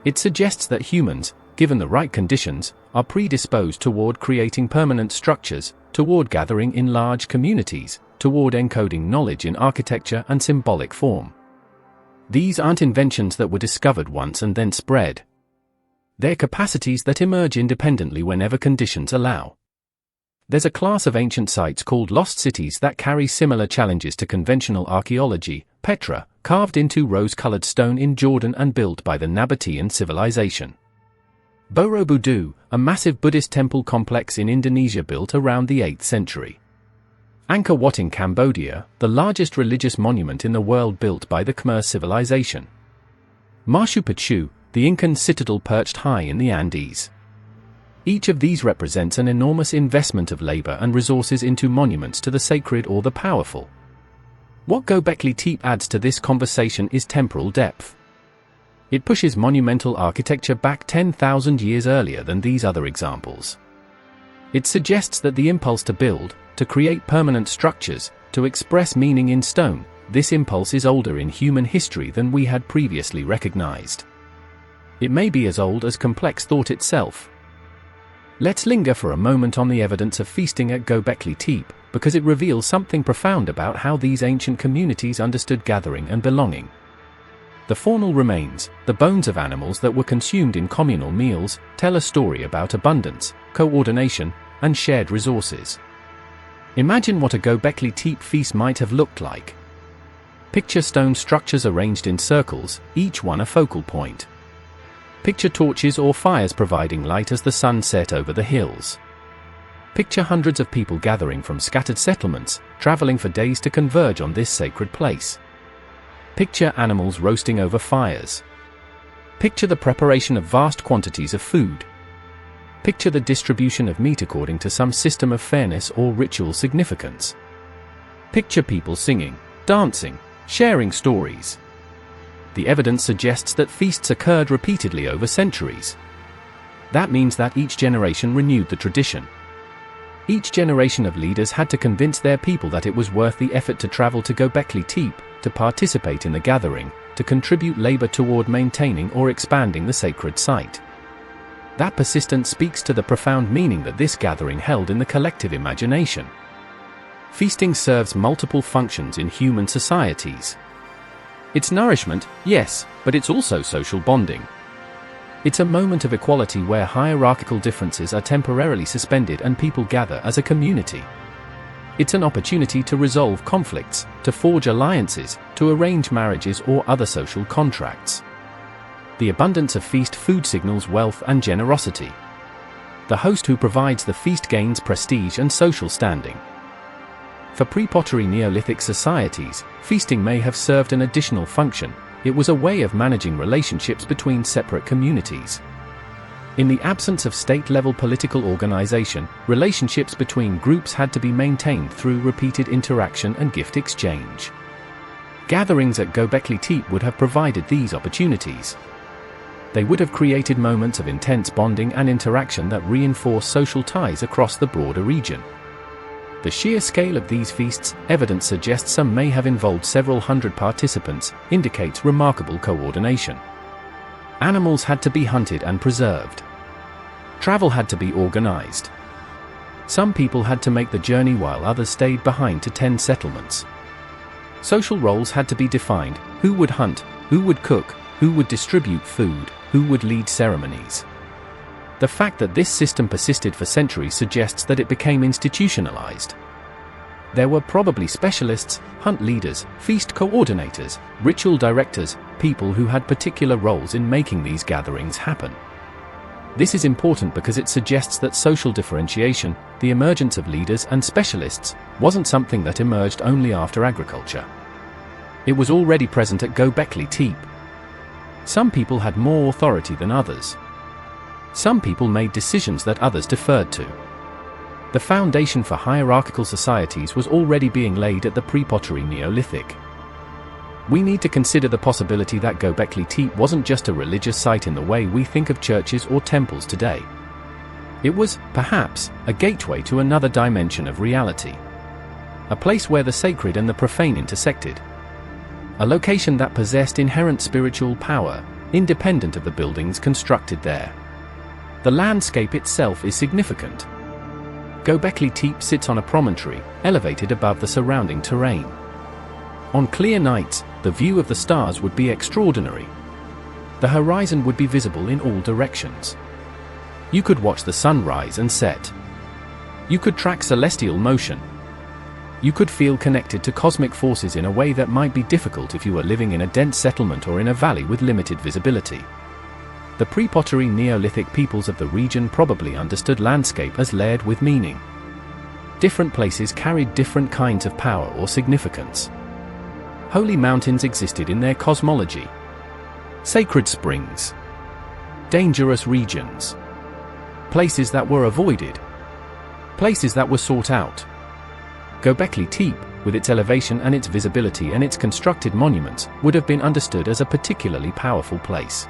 It suggests that humans, given the right conditions, are predisposed toward creating permanent structures, toward gathering in large communities, toward encoding knowledge in architecture and symbolic form. These aren't inventions that were discovered once and then spread. They're capacities that emerge independently whenever conditions allow. There's a class of ancient sites called lost cities that carry similar challenges to conventional archaeology: Petra, carved into rose-colored stone in Jordan and built by the Nabatean civilization. Borobudur, a massive Buddhist temple complex in Indonesia built around the 8th century. Angkor Wat in Cambodia, the largest religious monument in the world built by the Khmer civilization. Machu Picchu, the Incan citadel perched high in the Andes. Each of these represents an enormous investment of labor and resources into monuments to the sacred or the powerful. What Göbekli Tepe adds to this conversation is temporal depth. It pushes monumental architecture back 10,000 years earlier than these other examples. It suggests that the impulse to build, to create permanent structures, to express meaning in stone, this impulse is older in human history than we had previously recognized. It may be as old as complex thought itself. Let's linger for a moment on the evidence of feasting at Göbekli Tepe, because it reveals something profound about how these ancient communities understood gathering and belonging. The faunal remains, the bones of animals that were consumed in communal meals, tell a story about abundance, coordination, and shared resources. Imagine what a Göbekli Tepe feast might have looked like. Picture stone structures arranged in circles, each one a focal point. Picture torches or fires providing light as the sun set over the hills. Picture hundreds of people gathering from scattered settlements, traveling for days to converge on this sacred place. Picture animals roasting over fires. Picture the preparation of vast quantities of food. Picture the distribution of meat according to some system of fairness or ritual significance. Picture people singing, dancing, sharing stories. The evidence suggests that feasts occurred repeatedly over centuries. That means that each generation renewed the tradition. Each generation of leaders had to convince their people that it was worth the effort to travel to Göbekli Tepe, to participate in the gathering, to contribute labor toward maintaining or expanding the sacred site. That persistence speaks to the profound meaning that this gathering held in the collective imagination. Feasting serves multiple functions in human societies. It's nourishment, yes, but it's also social bonding. It's a moment of equality where hierarchical differences are temporarily suspended and people gather as a community. It's an opportunity to resolve conflicts, to forge alliances, to arrange marriages or other social contracts. The abundance of feast food signals wealth and generosity. The host who provides the feast gains prestige and social standing. For pre-pottery Neolithic societies, feasting may have served an additional function. It was a way of managing relationships between separate communities. In the absence of state-level political organization, relationships between groups had to be maintained through repeated interaction and gift exchange. Gatherings at Göbekli Tepe would have provided these opportunities. They would have created moments of intense bonding and interaction that reinforce social ties across the broader region. The sheer scale of these feasts, evidence suggests some may have involved several hundred participants, indicates remarkable coordination. Animals had to be hunted and preserved. Travel had to be organized. Some people had to make the journey while others stayed behind to tend settlements. Social roles had to be defined: who would hunt, who would cook, who would distribute food, who would lead ceremonies. The fact that this system persisted for centuries suggests that it became institutionalized. There were probably specialists, hunt leaders, feast coordinators, ritual directors, people who had particular roles in making these gatherings happen. This is important because it suggests that social differentiation, the emergence of leaders and specialists, wasn't something that emerged only after agriculture. It was already present at Göbekli Tepe. Some people had more authority than others. Some people made decisions that others deferred to. The foundation for hierarchical societies was already being laid at the pre-pottery Neolithic. We need to consider the possibility that Göbekli Tepe wasn't just a religious site in the way we think of churches or temples today. It was, perhaps, a gateway to another dimension of reality. A place where the sacred and the profane intersected. A location that possessed inherent spiritual power, independent of the buildings constructed there. The landscape itself is significant. Göbekli Tepe sits on a promontory, elevated above the surrounding terrain. On clear nights, the view of the stars would be extraordinary. The horizon would be visible in all directions. You could watch the sun rise and set. You could track celestial motion. You could feel connected to cosmic forces in a way that might be difficult if you were living in a dense settlement or in a valley with limited visibility. The pre-pottery Neolithic peoples of the region probably understood landscape as layered with meaning. Different places carried different kinds of power or significance. Holy mountains existed in their cosmology. Sacred springs. Dangerous regions. Places that were avoided. Places that were sought out. Göbekli Tepe, with its elevation and its visibility and its constructed monuments, would have been understood as a particularly powerful place.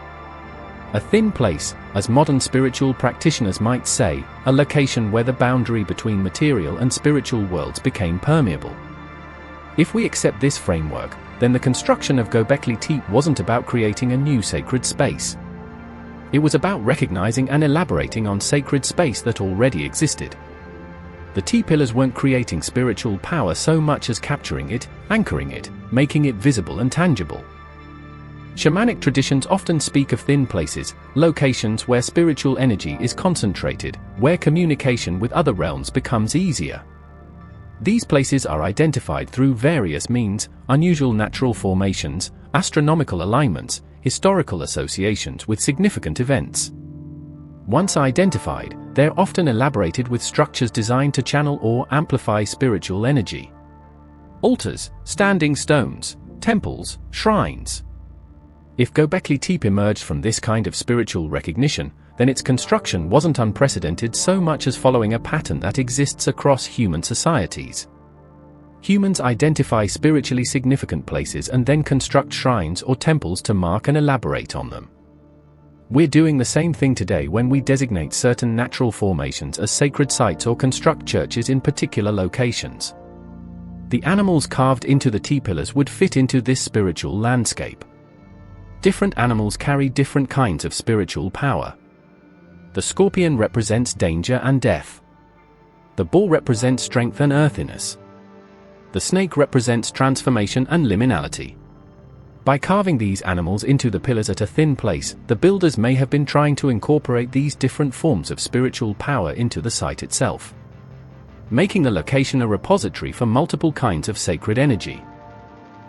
A thin place, as modern spiritual practitioners might say, a location where the boundary between material and spiritual worlds became permeable. If we accept this framework, then the construction of Göbekli Tepe wasn't about creating a new sacred space. It was about recognizing and elaborating on sacred space that already existed. The T-pillars weren't creating spiritual power so much as capturing it, anchoring it, making it visible and tangible. Shamanic traditions often speak of thin places, locations where spiritual energy is concentrated, where communication with other realms becomes easier. These places are identified through various means: unusual natural formations, astronomical alignments, historical associations with significant events. Once identified, they're often elaborated with structures designed to channel or amplify spiritual energy. Altars, standing stones, temples, shrines. If Göbekli Tepe emerged from this kind of spiritual recognition, then its construction wasn't unprecedented so much as following a pattern that exists across human societies. Humans identify spiritually significant places and then construct shrines or temples to mark and elaborate on them. We're doing the same thing today when we designate certain natural formations as sacred sites or construct churches in particular locations. The animals carved into the T-pillars would fit into this spiritual landscape. Different animals carry different kinds of spiritual power. The scorpion represents danger and death. The bull represents strength and earthiness. The snake represents transformation and liminality. By carving these animals into the pillars at a thin place, the builders may have been trying to incorporate these different forms of spiritual power into the site itself, making the location a repository for multiple kinds of sacred energy.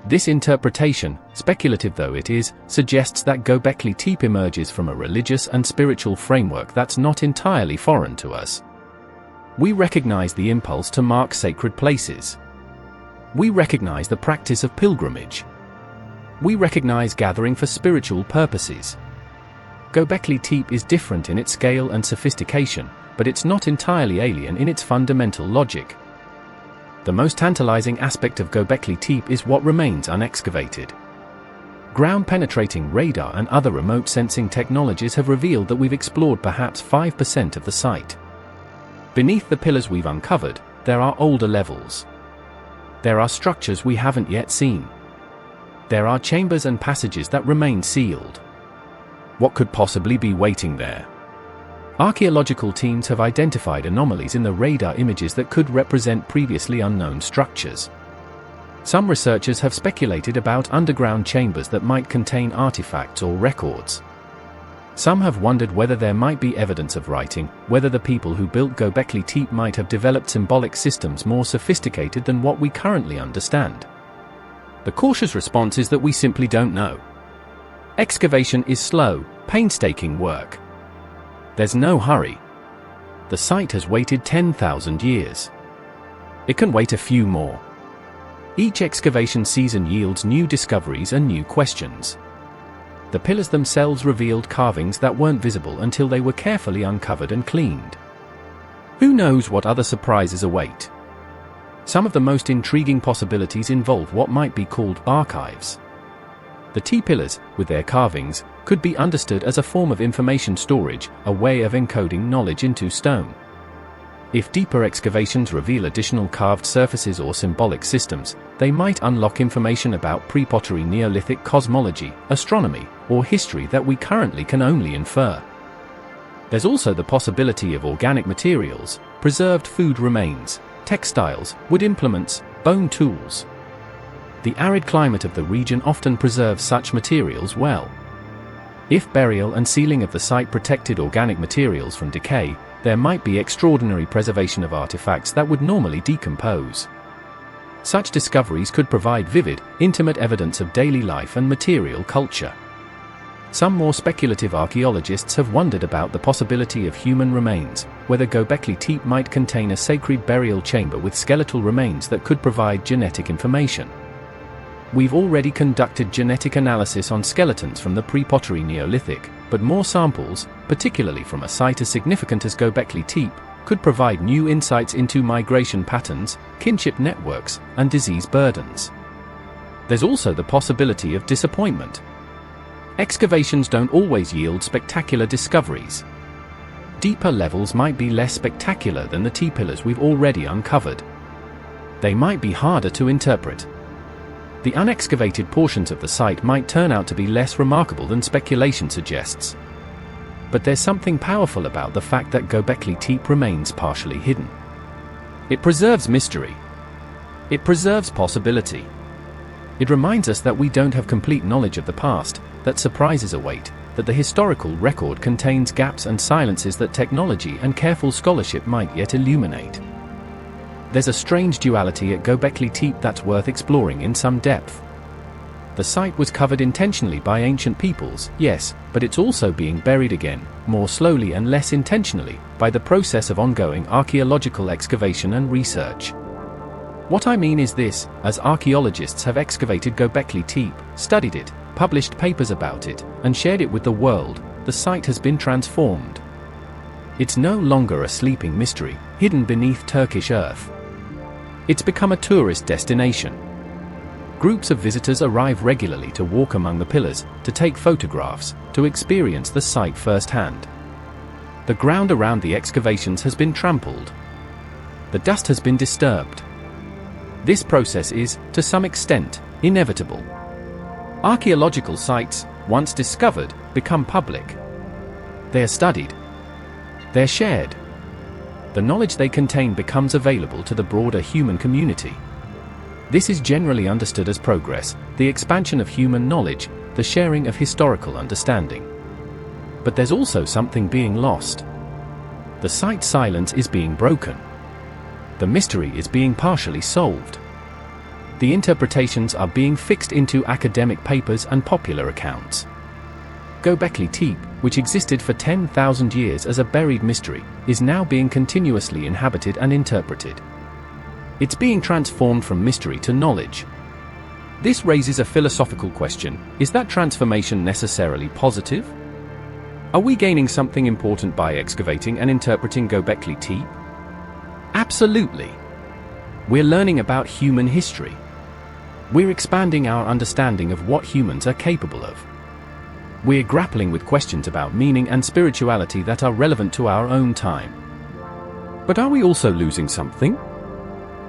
This interpretation, speculative though it is, suggests that Göbekli Tepe emerges from a religious and spiritual framework that's not entirely foreign to us. We recognize the impulse to mark sacred places. We recognize the practice of pilgrimage. We recognize gathering for spiritual purposes. Göbekli Tepe is different in its scale and sophistication, but it's not entirely alien in its fundamental logic. The most tantalizing aspect of Göbekli Tepe is what remains unexcavated. Ground-penetrating radar and other remote sensing technologies have revealed that we've explored perhaps 5% of the site. Beneath the pillars we've uncovered, there are older levels. There are structures we haven't yet seen. There are chambers and passages that remain sealed. What could possibly be waiting there? Archaeological teams have identified anomalies in the radar images that could represent previously unknown structures. Some researchers have speculated about underground chambers that might contain artifacts or records. Some have wondered whether there might be evidence of writing, whether the people who built Göbekli Tepe might have developed symbolic systems more sophisticated than what we currently understand. The cautious response is that we simply don't know. Excavation is slow, painstaking work. There's no hurry. The site has waited 10,000 years. It can wait a few more. Each excavation season yields new discoveries and new questions. The pillars themselves revealed carvings that weren't visible until they were carefully uncovered and cleaned. Who knows what other surprises await? Some of the most intriguing possibilities involve what might be called archives. The T-pillars, with their carvings, could be understood as a form of information storage, a way of encoding knowledge into stone. If deeper excavations reveal additional carved surfaces or symbolic systems, they might unlock information about pre-pottery Neolithic cosmology, astronomy, or history that we currently can only infer. There's also the possibility of organic materials, preserved food remains, textiles, wood implements, bone tools. The arid climate of the region often preserves such materials well. If burial and sealing of the site protected organic materials from decay, there might be extraordinary preservation of artifacts that would normally decompose. Such discoveries could provide vivid, intimate evidence of daily life and material culture. Some more speculative archaeologists have wondered about the possibility of human remains, whether Göbekli Tepe might contain a sacred burial chamber with skeletal remains that could provide genetic information. We've already conducted genetic analysis on skeletons from the pre-pottery Neolithic, but more samples, particularly from a site as significant as Göbekli Tepe, could provide new insights into migration patterns, kinship networks, and disease burdens. There's also the possibility of disappointment. Excavations don't always yield spectacular discoveries. Deeper levels might be less spectacular than the T-pillars we've already uncovered. They might be harder to interpret. The unexcavated portions of the site might turn out to be less remarkable than speculation suggests. But there's something powerful about the fact that Göbekli Tepe remains partially hidden. It preserves mystery. It preserves possibility. It reminds us that we don't have complete knowledge of the past, that surprises await, that the historical record contains gaps and silences that technology and careful scholarship might yet illuminate. There's a strange duality at Göbekli Tepe that's worth exploring in some depth. The site was covered intentionally by ancient peoples, yes, but it's also being buried again, more slowly and less intentionally, by the process of ongoing archaeological excavation and research. What I mean is this: as archaeologists have excavated Göbekli Tepe, studied it, published papers about it, and shared it with the world, the site has been transformed. It's no longer a sleeping mystery, hidden beneath Turkish earth. It's become a tourist destination. Groups of visitors arrive regularly to walk among the pillars, to take photographs, to experience the site firsthand. The ground around the excavations has been trampled. The dust has been disturbed. This process is, to some extent, inevitable. Archaeological sites, once discovered, become public. They are studied. They're shared. The knowledge they contain becomes available to the broader human community. This is generally understood as progress, the expansion of human knowledge, the sharing of historical understanding. But there's also something being lost. The site's silence is being broken. The mystery is being partially solved. The interpretations are being fixed into academic papers and popular accounts. Göbekli Tepe, which existed for 10,000 years as a buried mystery, is now being continuously inhabited and interpreted. It's being transformed from mystery to knowledge. This raises a philosophical question: is that transformation necessarily positive? Are we gaining something important by excavating and interpreting Göbekli Tepe? Absolutely. We're learning about human history. We're expanding our understanding of what humans are capable of. We're grappling with questions about meaning and spirituality that are relevant to our own time. But are we also losing something?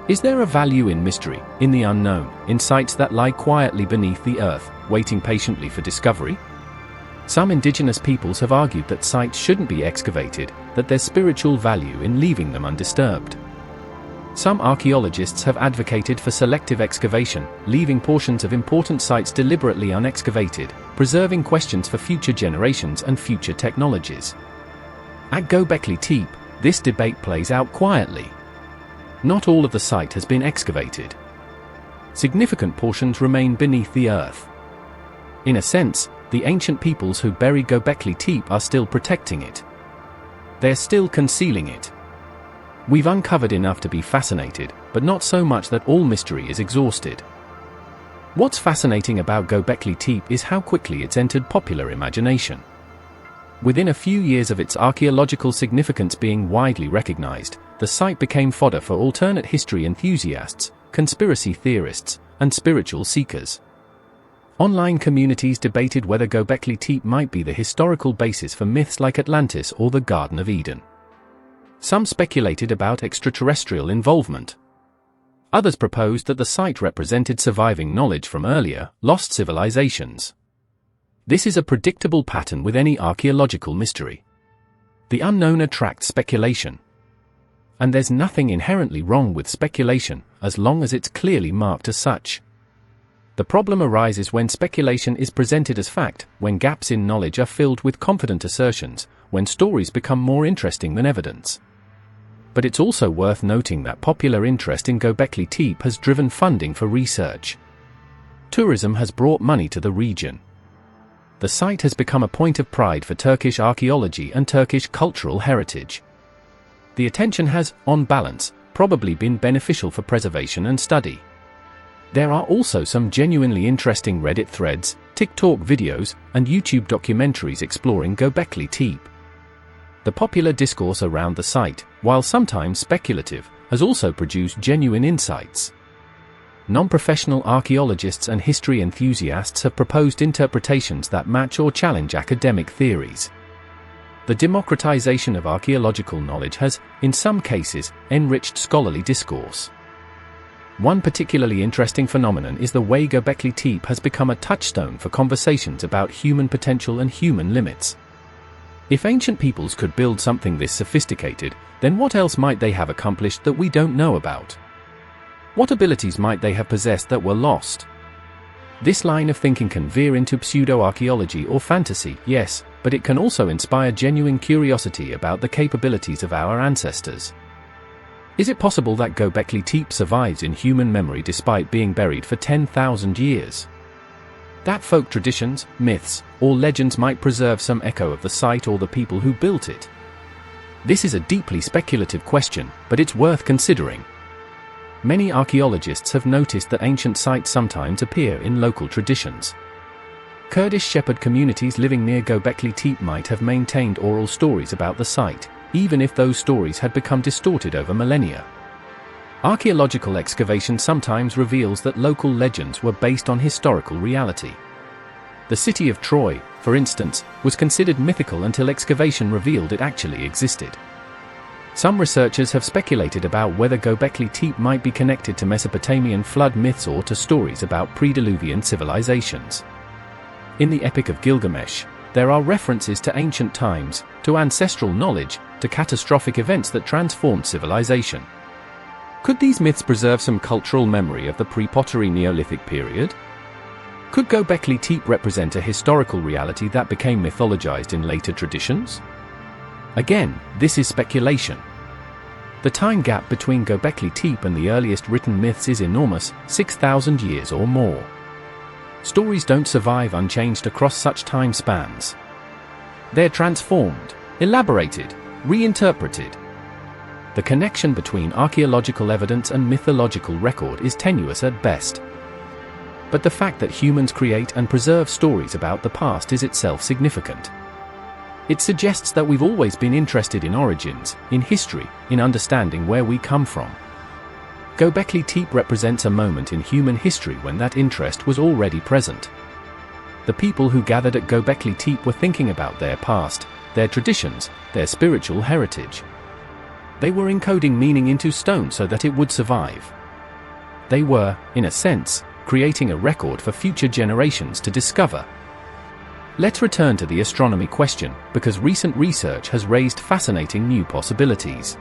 Is there a value in mystery, in the unknown, in sites that lie quietly beneath the earth, waiting patiently for discovery? Some indigenous peoples have argued that sites shouldn't be excavated, that there's spiritual value in leaving them undisturbed. Some archaeologists have advocated for selective excavation, leaving portions of important sites deliberately unexcavated, preserving questions for future generations and future technologies. At Göbekli Tepe, this debate plays out quietly. Not all of the site has been excavated. Significant portions remain beneath the earth. In a sense, the ancient peoples who buried Göbekli Tepe are still protecting it. They're still concealing it. We've uncovered enough to be fascinated, but not so much that all mystery is exhausted. What's fascinating about Göbekli Tepe is how quickly it's entered popular imagination. Within a few years of its archaeological significance being widely recognized, the site became fodder for alternate history enthusiasts, conspiracy theorists, and spiritual seekers. Online communities debated whether Göbekli Tepe might be the historical basis for myths like Atlantis or the Garden of Eden. Some speculated about extraterrestrial involvement. Others proposed that the site represented surviving knowledge from earlier, lost civilizations. This is a predictable pattern with any archaeological mystery. The unknown attracts speculation. And there's nothing inherently wrong with speculation, as long as it's clearly marked as such. The problem arises when speculation is presented as fact, when gaps in knowledge are filled with confident assertions, when stories become more interesting than evidence. But it's also worth noting that popular interest in Göbekli Tepe has driven funding for research. Tourism has brought money to the region. The site has become a point of pride for Turkish archaeology and Turkish cultural heritage. The attention has, on balance, probably been beneficial for preservation and study. There are also some genuinely interesting Reddit threads, TikTok videos, and YouTube documentaries exploring Göbekli Tepe. The popular discourse around the site, while sometimes speculative, has also produced genuine insights. Non-professional archaeologists and history enthusiasts have proposed interpretations that match or challenge academic theories. The democratization of archaeological knowledge has, in some cases, enriched scholarly discourse. One particularly interesting phenomenon is the way Göbekli Tepe has become a touchstone for conversations about human potential and human limits. If ancient peoples could build something this sophisticated, then what else might they have accomplished that we don't know about? What abilities might they have possessed that were lost? This line of thinking can veer into pseudo-archaeology or fantasy, yes, but it can also inspire genuine curiosity about the capabilities of our ancestors. Is it possible that Göbekli Tepe survives in human memory despite being buried for 10,000 years? That folk traditions, myths, or legends might preserve some echo of the site or the people who built it? This is a deeply speculative question, but it's worth considering. Many archaeologists have noticed that ancient sites sometimes appear in local traditions. Kurdish shepherd communities living near Göbekli Tepe might have maintained oral stories about the site, even if those stories had become distorted over millennia. Archaeological excavation sometimes reveals that local legends were based on historical reality. The city of Troy, for instance, was considered mythical until excavation revealed it actually existed. Some researchers have speculated about whether Göbekli Tepe might be connected to Mesopotamian flood myths or to stories about pre-Diluvian civilizations. In the Epic of Gilgamesh, there are references to ancient times, to ancestral knowledge, to catastrophic events that transformed civilization. Could these myths preserve some cultural memory of the pre-pottery Neolithic period? Could Göbekli Tepe represent a historical reality that became mythologized in later traditions? Again, this is speculation. The time gap between Göbekli Tepe and the earliest written myths is enormous, 6,000 years or more. Stories don't survive unchanged across such time spans. They're transformed, elaborated, reinterpreted. The connection between archaeological evidence and mythological record is tenuous at best. But the fact that humans create and preserve stories about the past is itself significant. It suggests that we've always been interested in origins, in history, in understanding where we come from. Göbekli Tepe represents a moment in human history when that interest was already present. The people who gathered at Göbekli Tepe were thinking about their past, their traditions, their spiritual heritage. They were encoding meaning into stone so that it would survive. They were, in a sense, creating a record for future generations to discover. Let's return to the astronomy question, because recent research has raised fascinating new possibilities.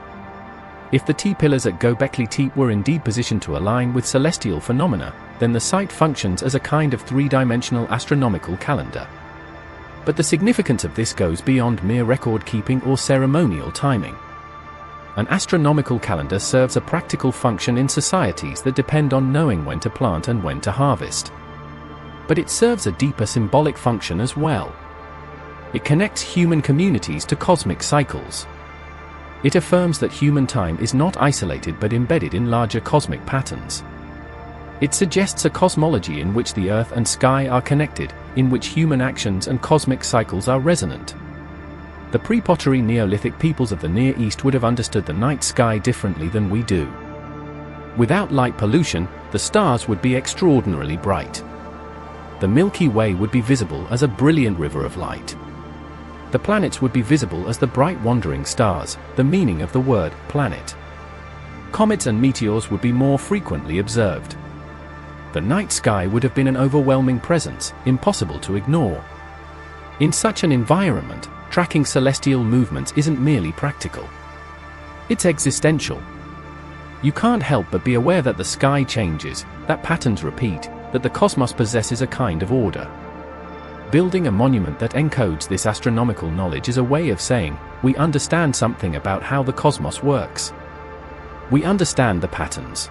If the T-pillars at Göbekli Tepe were indeed positioned to align with celestial phenomena, then the site functions as a kind of three-dimensional astronomical calendar. But the significance of this goes beyond mere record-keeping or ceremonial timing. An astronomical calendar serves a practical function in societies that depend on knowing when to plant and when to harvest. But it serves a deeper symbolic function as well. It connects human communities to cosmic cycles. It affirms that human time is not isolated but embedded in larger cosmic patterns. It suggests a cosmology in which the earth and sky are connected, in which human actions and cosmic cycles are resonant. The pre-pottery Neolithic peoples of the Near East would have understood the night sky differently than we do. Without light pollution, the stars would be extraordinarily bright. The Milky Way would be visible as a brilliant river of light. The planets would be visible as the bright wandering stars, the meaning of the word planet. Comets and meteors would be more frequently observed. The night sky would have been an overwhelming presence, impossible to ignore. In such an environment, tracking celestial movements isn't merely practical. It's existential. You can't help but be aware that the sky changes, that patterns repeat, that the cosmos possesses a kind of order. Building a monument that encodes this astronomical knowledge is a way of saying, we understand something about how the cosmos works. We understand the patterns.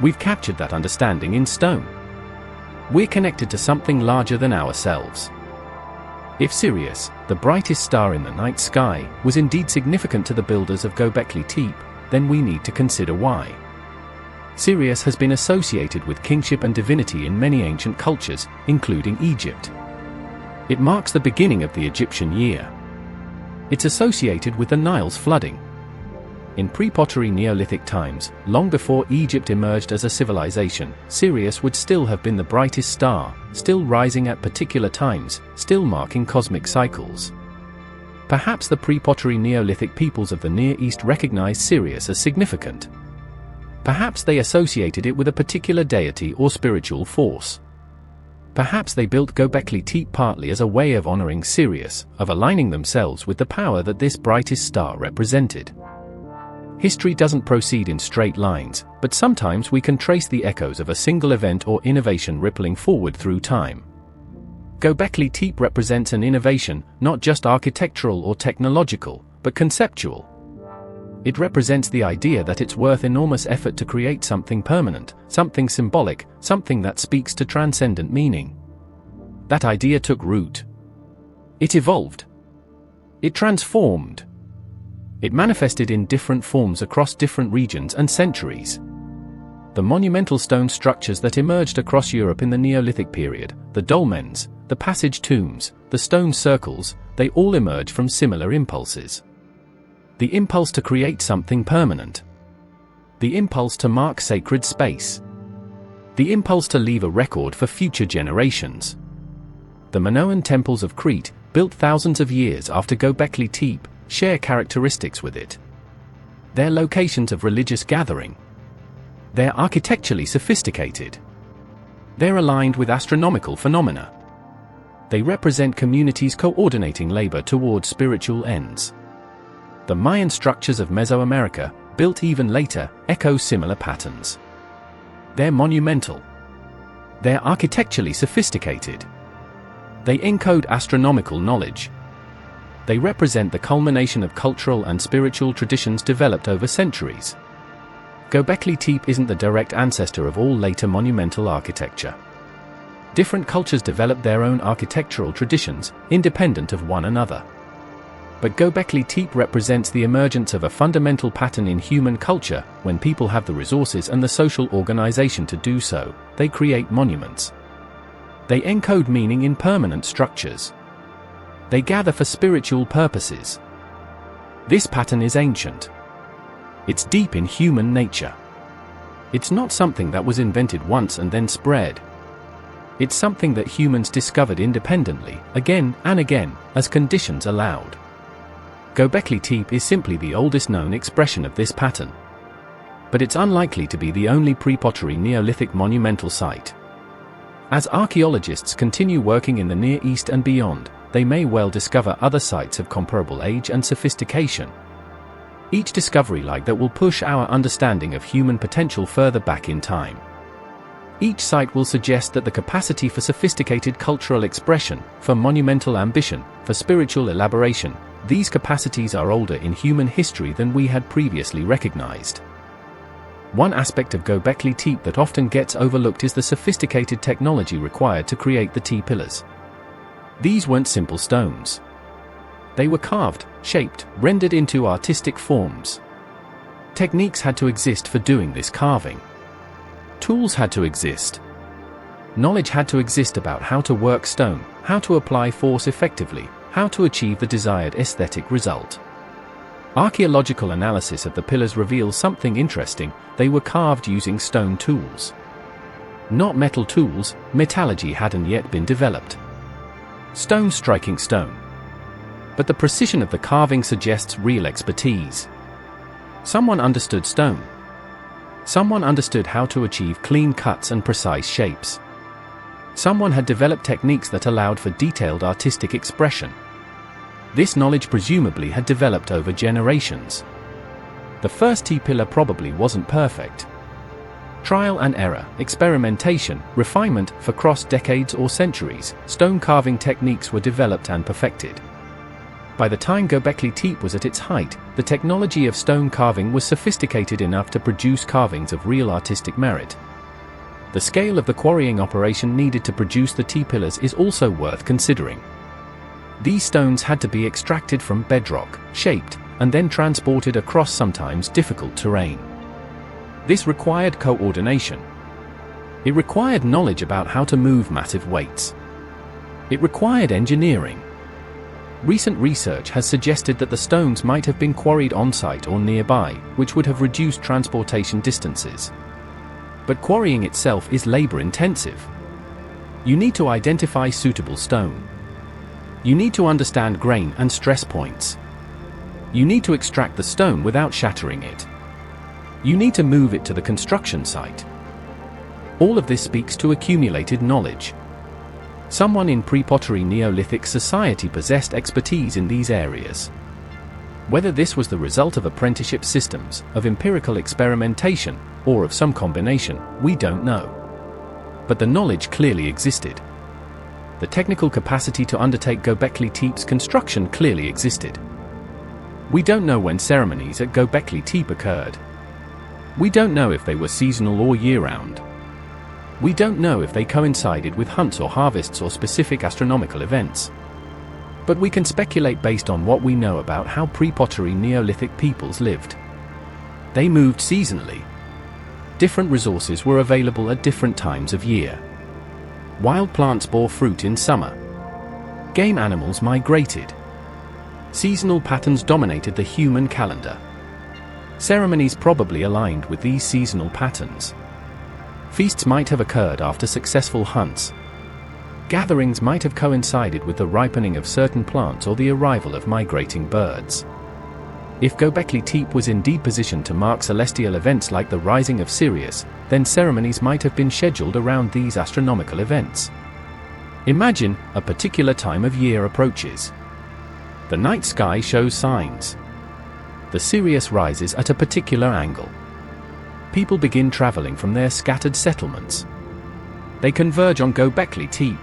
We've captured that understanding in stone. We're connected to something larger than ourselves. If Sirius, the brightest star in the night sky, was indeed significant to the builders of Göbekli Tepe, then we need to consider why. Sirius has been associated with kingship and divinity in many ancient cultures, including Egypt. It marks the beginning of the Egyptian year. It's associated with the Nile's flooding. In pre-pottery Neolithic times, long before Egypt emerged as a civilization, Sirius would still have been the brightest star, still rising at particular times, still marking cosmic cycles. Perhaps the pre-pottery Neolithic peoples of the Near East recognized Sirius as significant. Perhaps they associated it with a particular deity or spiritual force. Perhaps they built Göbekli Tepe partly as a way of honoring Sirius, of aligning themselves with the power that this brightest star represented. History doesn't proceed in straight lines, but sometimes we can trace the echoes of a single event or innovation rippling forward through time. Göbekli Tepe represents an innovation, not just architectural or technological, but conceptual. It represents the idea that it's worth enormous effort to create something permanent, something symbolic, something that speaks to transcendent meaning. That idea took root. It evolved. It transformed. It manifested in different forms across different regions and centuries. The monumental stone structures that emerged across Europe in the Neolithic period, the dolmens, the passage tombs, the stone circles, they all emerge from similar impulses. The impulse to create something permanent. The impulse to mark sacred space. The impulse to leave a record for future generations. The Minoan temples of Crete, built thousands of years after Göbekli Tepe, share characteristics with it. They're locations of religious gathering. They're architecturally sophisticated. They're aligned with astronomical phenomena. They represent communities coordinating labor towards spiritual ends. The Mayan structures of Mesoamerica, built even later, echo similar patterns. They're monumental. They're architecturally sophisticated. They encode astronomical knowledge. They represent the culmination of cultural and spiritual traditions developed over centuries. Göbekli Tepe isn't the direct ancestor of all later monumental architecture. Different cultures developed their own architectural traditions, independent of one another. But Göbekli Tepe represents the emergence of a fundamental pattern in human culture. When people have the resources and the social organization to do so, they create monuments. They encode meaning in permanent structures. They gather for spiritual purposes. This pattern is ancient. It's deep in human nature. It's not something that was invented once and then spread. It's something that humans discovered independently, again and again, as conditions allowed. Göbekli Tepe is simply the oldest known expression of this pattern. But it's unlikely to be the only pre-pottery Neolithic monumental site. As archaeologists continue working in the Near East and beyond, they may well discover other sites of comparable age and sophistication. Each discovery like that will push our understanding of human potential further back in time. Each site will suggest that the capacity for sophisticated cultural expression, for monumental ambition, for spiritual elaboration, these capacities are older in human history than we had previously recognized. One aspect of Göbekli Tepe that often gets overlooked is the sophisticated technology required to create the T-pillars. These weren't simple stones. They were carved, shaped, rendered into artistic forms. Techniques had to exist for doing this carving. Tools had to exist. Knowledge had to exist about how to work stone, how to apply force effectively, how to achieve the desired aesthetic result. Archaeological analysis of the pillars reveals something interesting. They were carved using stone tools. Not metal tools. Metallurgy hadn't yet been developed. Stone striking stone. But the precision of the carving suggests real expertise. Someone understood stone. Someone understood how to achieve clean cuts and precise shapes. Someone had developed techniques that allowed for detailed artistic expression. This knowledge presumably had developed over generations. The first T-pillar probably wasn't perfect. Trial and error, experimentation, refinement, for decades or centuries, stone carving techniques were developed and perfected. By the time Göbekli Tepe was at its height, the technology of stone carving was sophisticated enough to produce carvings of real artistic merit. The scale of the quarrying operation needed to produce the T-pillars is also worth considering. These stones had to be extracted from bedrock, shaped, and then transported across sometimes difficult terrain. This required coordination. It required knowledge about how to move massive weights. It required engineering. Recent research has suggested that the stones might have been quarried on-site or nearby, which would have reduced transportation distances. But quarrying itself is labor-intensive. You need to identify suitable stone. You need to understand grain and stress points. You need to extract the stone without shattering it. You need to move it to the construction site. All of this speaks to accumulated knowledge. Someone in pre-pottery Neolithic society possessed expertise in these areas. Whether this was the result of apprenticeship systems, of empirical experimentation, or of some combination, we don't know. But the knowledge clearly existed. The technical capacity to undertake Göbekli Tepe's construction clearly existed. We don't know when ceremonies at Göbekli Tepe occurred. We don't know if they were seasonal or year-round. We don't know if they coincided with hunts or harvests or specific astronomical events. But we can speculate based on what we know about how pre-pottery Neolithic peoples lived. They moved seasonally. Different resources were available at different times of year. Wild plants bore fruit in summer. Game animals migrated. Seasonal patterns dominated the human calendar. Ceremonies probably aligned with these seasonal patterns. Feasts might have occurred after successful hunts. Gatherings might have coincided with the ripening of certain plants or the arrival of migrating birds. If Göbekli Tepe was indeed positioned to mark celestial events like the rising of Sirius, then ceremonies might have been scheduled around these astronomical events. Imagine a particular time of year approaches. The night sky shows signs. The Sirius rises at a particular angle. People begin traveling from their scattered settlements. They converge on Göbekli Tepe.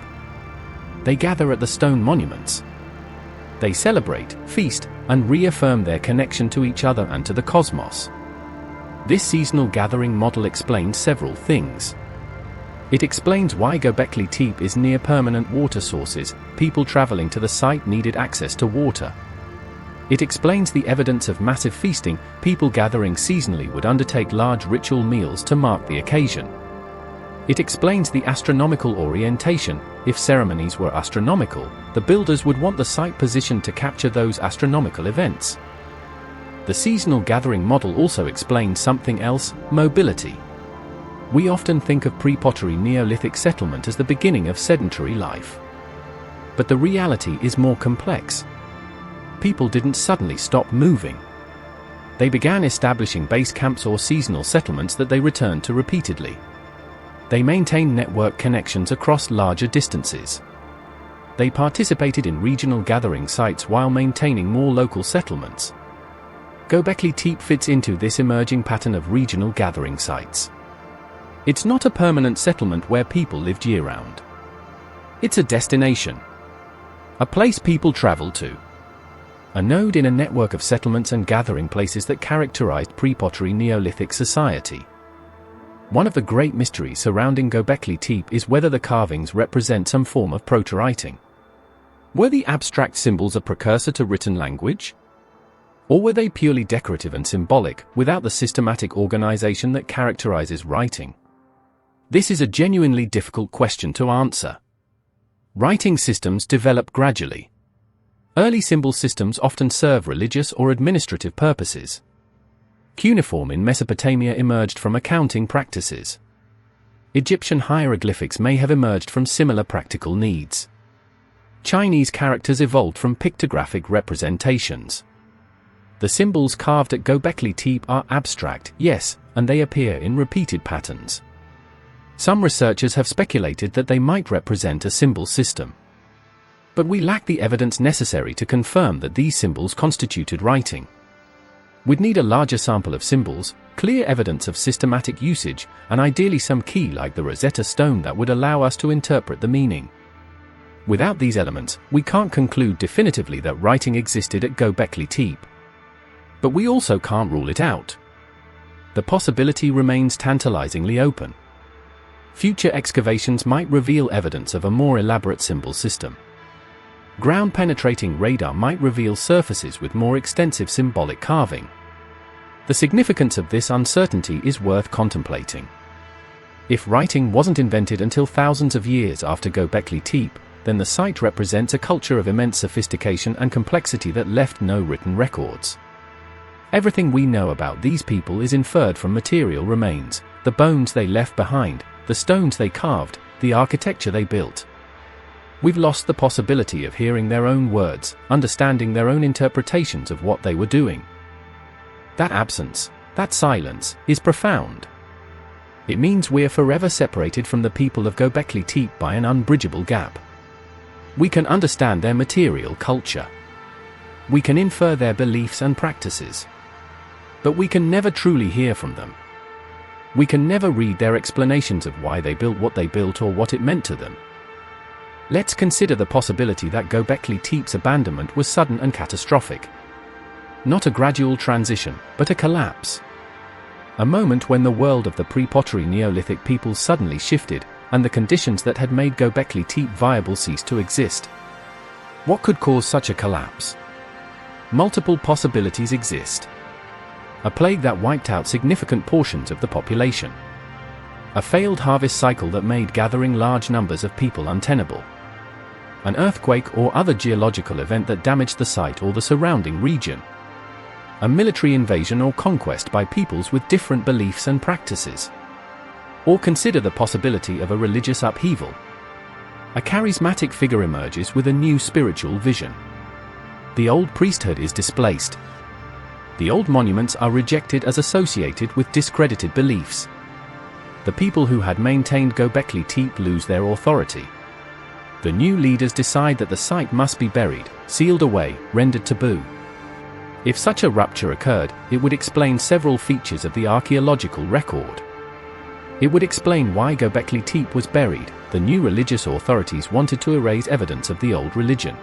They gather at the stone monuments. They celebrate, feast, and reaffirm their connection to each other and to the cosmos. This seasonal gathering model explains several things. It explains why Göbekli Tepe is near permanent water sources. People traveling to the site needed access to water. It explains the evidence of massive feasting. People gathering seasonally would undertake large ritual meals to mark the occasion. It explains the astronomical orientation. If ceremonies were astronomical, the builders would want the site positioned to capture those astronomical events. The seasonal gathering model also explains something else: mobility. We often think of pre-pottery Neolithic settlement as the beginning of sedentary life. But the reality is more complex. People didn't suddenly stop moving. They began establishing base camps or seasonal settlements that they returned to repeatedly. They maintained network connections across larger distances. They participated in regional gathering sites while maintaining more local settlements. Göbekli Tepe fits into this emerging pattern of regional gathering sites. It's not a permanent settlement where people lived year-round. It's a destination. A place people travel to. A node in a network of settlements and gathering places that characterized pre-pottery Neolithic society. One of the great mysteries surrounding Göbekli Tepe is whether the carvings represent some form of proto-writing. Were the abstract symbols a precursor to written language? Or were they purely decorative and symbolic, without the systematic organization that characterizes writing? This is a genuinely difficult question to answer. Writing systems develop gradually. Early symbol systems often serve religious or administrative purposes. Cuneiform in Mesopotamia emerged from accounting practices. Egyptian hieroglyphics may have emerged from similar practical needs. Chinese characters evolved from pictographic representations. The symbols carved at Göbekli Tepe are abstract, yes, and they appear in repeated patterns. Some researchers have speculated that they might represent a symbol system. But we lack the evidence necessary to confirm that these symbols constituted writing. We'd need a larger sample of symbols, clear evidence of systematic usage, and ideally some key like the Rosetta Stone that would allow us to interpret the meaning. Without these elements, we can't conclude definitively that writing existed at Göbekli Tepe. But we also can't rule it out. The possibility remains tantalizingly open. Future excavations might reveal evidence of a more elaborate symbol system. Ground-penetrating radar might reveal surfaces with more extensive symbolic carving. The significance of this uncertainty is worth contemplating. If writing wasn't invented until thousands of years after Göbekli Tepe, then the site represents a culture of immense sophistication and complexity that left no written records. Everything we know about these people is inferred from material remains, the bones they left behind, the stones they carved, the architecture they built. We've lost the possibility of hearing their own words, understanding their own interpretations of what they were doing. That absence, that silence, is profound. It means we're forever separated from the people of Göbekli Tepe by an unbridgeable gap. We can understand their material culture. We can infer their beliefs and practices. But we can never truly hear from them. We can never read their explanations of why they built what they built or what it meant to them. Let's consider the possibility that Göbekli Tepe's abandonment was sudden and catastrophic. Not a gradual transition, but a collapse. A moment when the world of the pre-pottery Neolithic peoples suddenly shifted, and the conditions that had made Göbekli Tepe viable ceased to exist. What could cause such a collapse? Multiple possibilities exist. A plague that wiped out significant portions of the population. A failed harvest cycle that made gathering large numbers of people untenable. An earthquake or other geological event that damaged the site or the surrounding region. A military invasion or conquest by peoples with different beliefs and practices. Or consider the possibility of a religious upheaval. A charismatic figure emerges with a new spiritual vision. The old priesthood is displaced. The old monuments are rejected as associated with discredited beliefs. The people who had maintained Göbekli Tepe lose their authority. The new leaders decide that the site must be buried, sealed away, rendered taboo. If such a rupture occurred, it would explain several features of the archaeological record. It would explain why Göbekli Tepe was buried. The new religious authorities wanted to erase evidence of the old religion.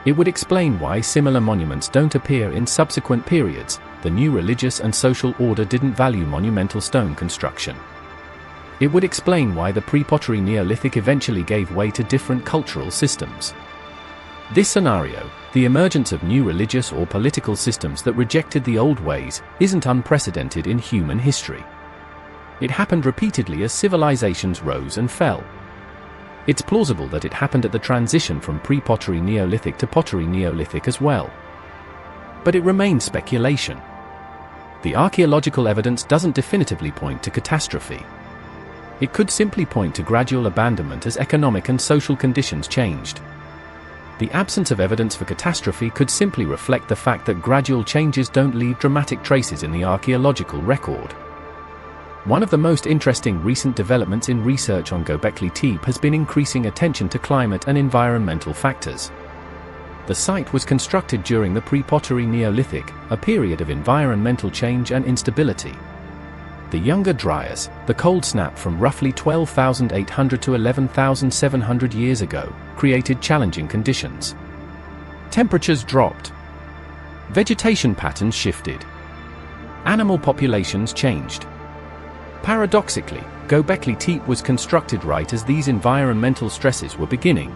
It would explain why similar monuments don't appear in subsequent periods. The new religious and social order didn't value monumental stone construction. It would explain why the pre-pottery Neolithic eventually gave way to different cultural systems. This scenario, the emergence of new religious or political systems that rejected the old ways, isn't unprecedented in human history. It happened repeatedly as civilizations rose and fell. It's plausible that it happened at the transition from pre-pottery Neolithic to pottery Neolithic as well. But it remains speculation. The archaeological evidence doesn't definitively point to catastrophe. It could simply point to gradual abandonment as economic and social conditions changed. The absence of evidence for catastrophe could simply reflect the fact that gradual changes don't leave dramatic traces in the archaeological record. One of the most interesting recent developments in research on Göbekli Tepe has been increasing attention to climate and environmental factors. The site was constructed during the pre-pottery Neolithic, a period of environmental change and instability. The Younger Dryas, the cold snap from roughly 12,800 to 11,700 years ago, created challenging conditions. Temperatures dropped. Vegetation patterns shifted. Animal populations changed. Paradoxically, Göbekli Tepe was constructed right as these environmental stresses were beginning.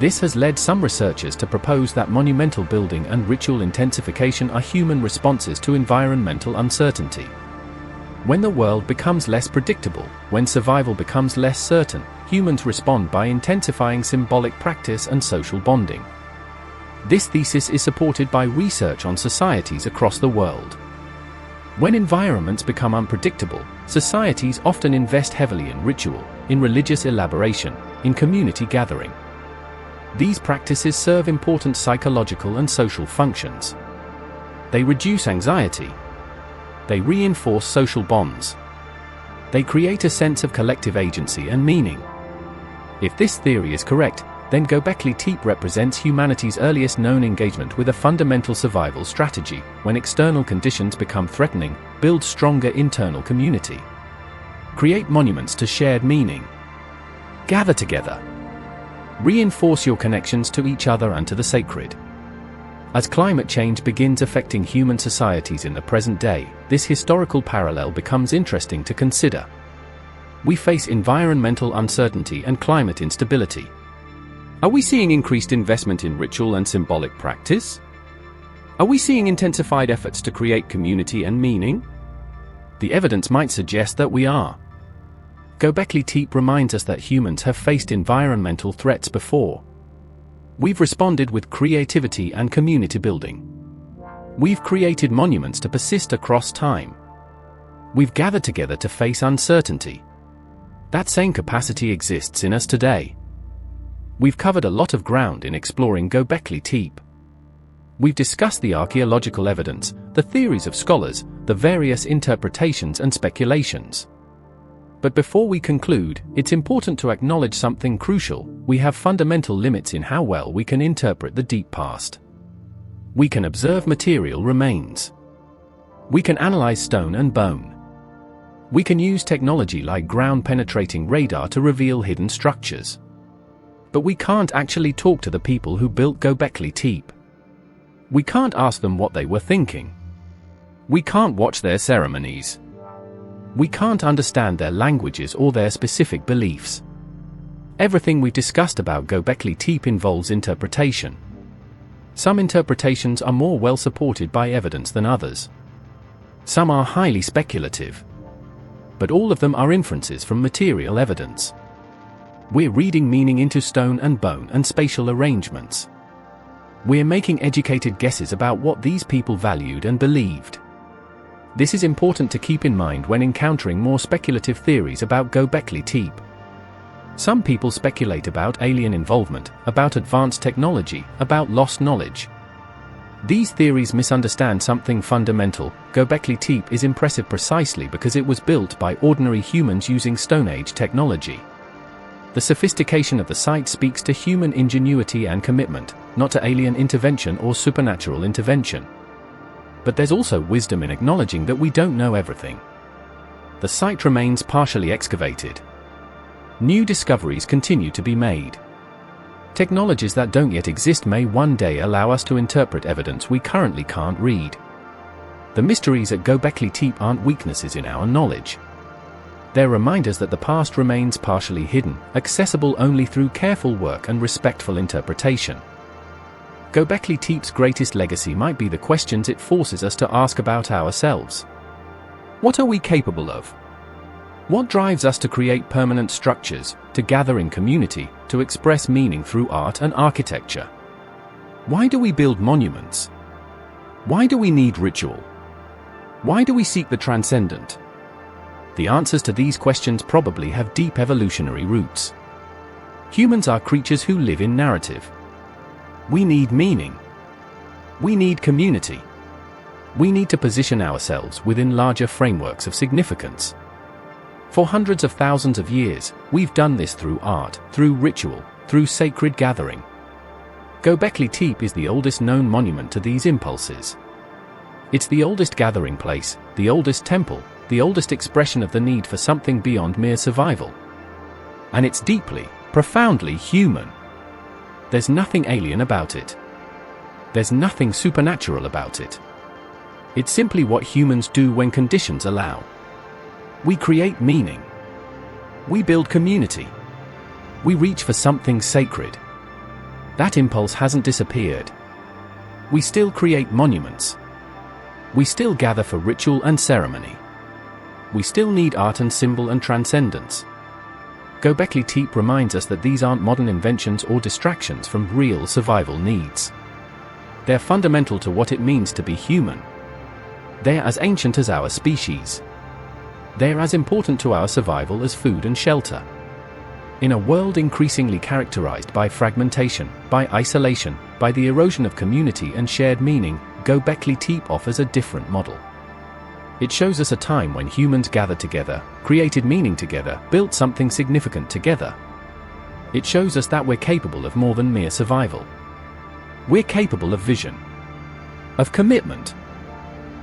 This has led some researchers to propose that monumental building and ritual intensification are human responses to environmental uncertainty. When the world becomes less predictable, when survival becomes less certain, humans respond by intensifying symbolic practice and social bonding. This thesis is supported by research on societies across the world. When environments become unpredictable, societies often invest heavily in ritual, in religious elaboration, in community gathering. These practices serve important psychological and social functions. They reduce anxiety. They reinforce social bonds. They create a sense of collective agency and meaning. If this theory is correct, then Göbekli Tepe represents humanity's earliest known engagement with a fundamental survival strategy. When external conditions become threatening, build stronger internal community. Create monuments to shared meaning. Gather together. Reinforce your connections to each other and to the sacred. As climate change begins affecting human societies in the present day, this historical parallel becomes interesting to consider. We face environmental uncertainty and climate instability. Are we seeing increased investment in ritual and symbolic practice? Are we seeing intensified efforts to create community and meaning? The evidence might suggest that we are. Göbekli Tepe reminds us that humans have faced environmental threats before. We've responded with creativity and community building. We've created monuments to persist across time. We've gathered together to face uncertainty. That same capacity exists in us today. We've covered a lot of ground in exploring Göbekli Tepe. We've discussed the archaeological evidence, the theories of scholars, the various interpretations and speculations. But before we conclude, it's important to acknowledge something crucial: we have fundamental limits in how well we can interpret the deep past. We can observe material remains. We can analyze stone and bone. We can use technology like ground-penetrating radar to reveal hidden structures. But we can't actually talk to the people who built Göbekli Tepe. We can't ask them what they were thinking. We can't watch their ceremonies. We can't understand their languages or their specific beliefs. Everything we've discussed about Göbekli Tepe involves interpretation. Some interpretations are more well supported by evidence than others. Some are highly speculative. But all of them are inferences from material evidence. We're reading meaning into stone and bone and spatial arrangements. We're making educated guesses about what these people valued and believed. This is important to keep in mind when encountering more speculative theories about Göbekli Tepe. Some people speculate about alien involvement, about advanced technology, about lost knowledge. These theories misunderstand something fundamental. Göbekli Tepe is impressive precisely because it was built by ordinary humans using Stone Age technology. The sophistication of the site speaks to human ingenuity and commitment, not to alien intervention or supernatural intervention. But there's also wisdom in acknowledging that we don't know everything. The site remains partially excavated. New discoveries continue to be made. Technologies that don't yet exist may one day allow us to interpret evidence we currently can't read. The mysteries at Göbekli Tepe aren't weaknesses in our knowledge. They're reminders that the past remains partially hidden, accessible only through careful work and respectful interpretation. Göbekli Tepe's greatest legacy might be the questions it forces us to ask about ourselves. What are we capable of? What drives us to create permanent structures, to gather in community, to express meaning through art and architecture? Why do we build monuments? Why do we need ritual? Why do we seek the transcendent? The answers to these questions probably have deep evolutionary roots. Humans are creatures who live in narrative. We need meaning. We need community. We need to position ourselves within larger frameworks of significance. For hundreds of thousands of years, we've done this through art, through ritual, through sacred gathering. Göbekli Tepe is the oldest known monument to these impulses. It's the oldest gathering place, the oldest temple, the oldest expression of the need for something beyond mere survival. And it's deeply, profoundly human. There's nothing alien about it. There's nothing supernatural about it. It's simply what humans do when conditions allow. We create meaning. We build community. We reach for something sacred. That impulse hasn't disappeared. We still create monuments. We still gather for ritual and ceremony. We still need art and symbol and transcendence. Göbekli Tepe reminds us that these aren't modern inventions or distractions from real survival needs. They're fundamental to what it means to be human. They're as ancient as our species. They're as important to our survival as food and shelter. In a world increasingly characterized by fragmentation, by isolation, by the erosion of community and shared meaning, Göbekli Tepe offers a different model. It shows us a time when humans gathered together, created meaning together, built something significant together. It shows us that we're capable of more than mere survival. We're capable of vision, of commitment,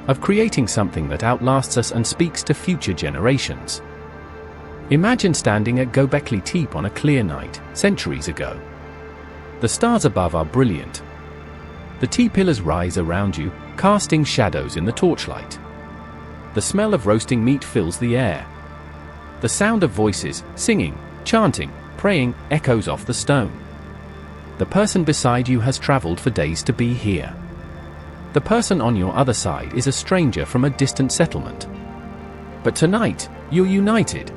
of creating something that outlasts us and speaks to future generations. Imagine standing at Göbekli Tepe on a clear night, centuries ago. The stars above are brilliant. The T-pillars rise around you, casting shadows in the torchlight. The smell of roasting meat fills the air. The sound of voices, singing, chanting, praying, echoes off the stone. The person beside you has traveled for days to be here. The person on your other side is a stranger from a distant settlement. But tonight, you're united.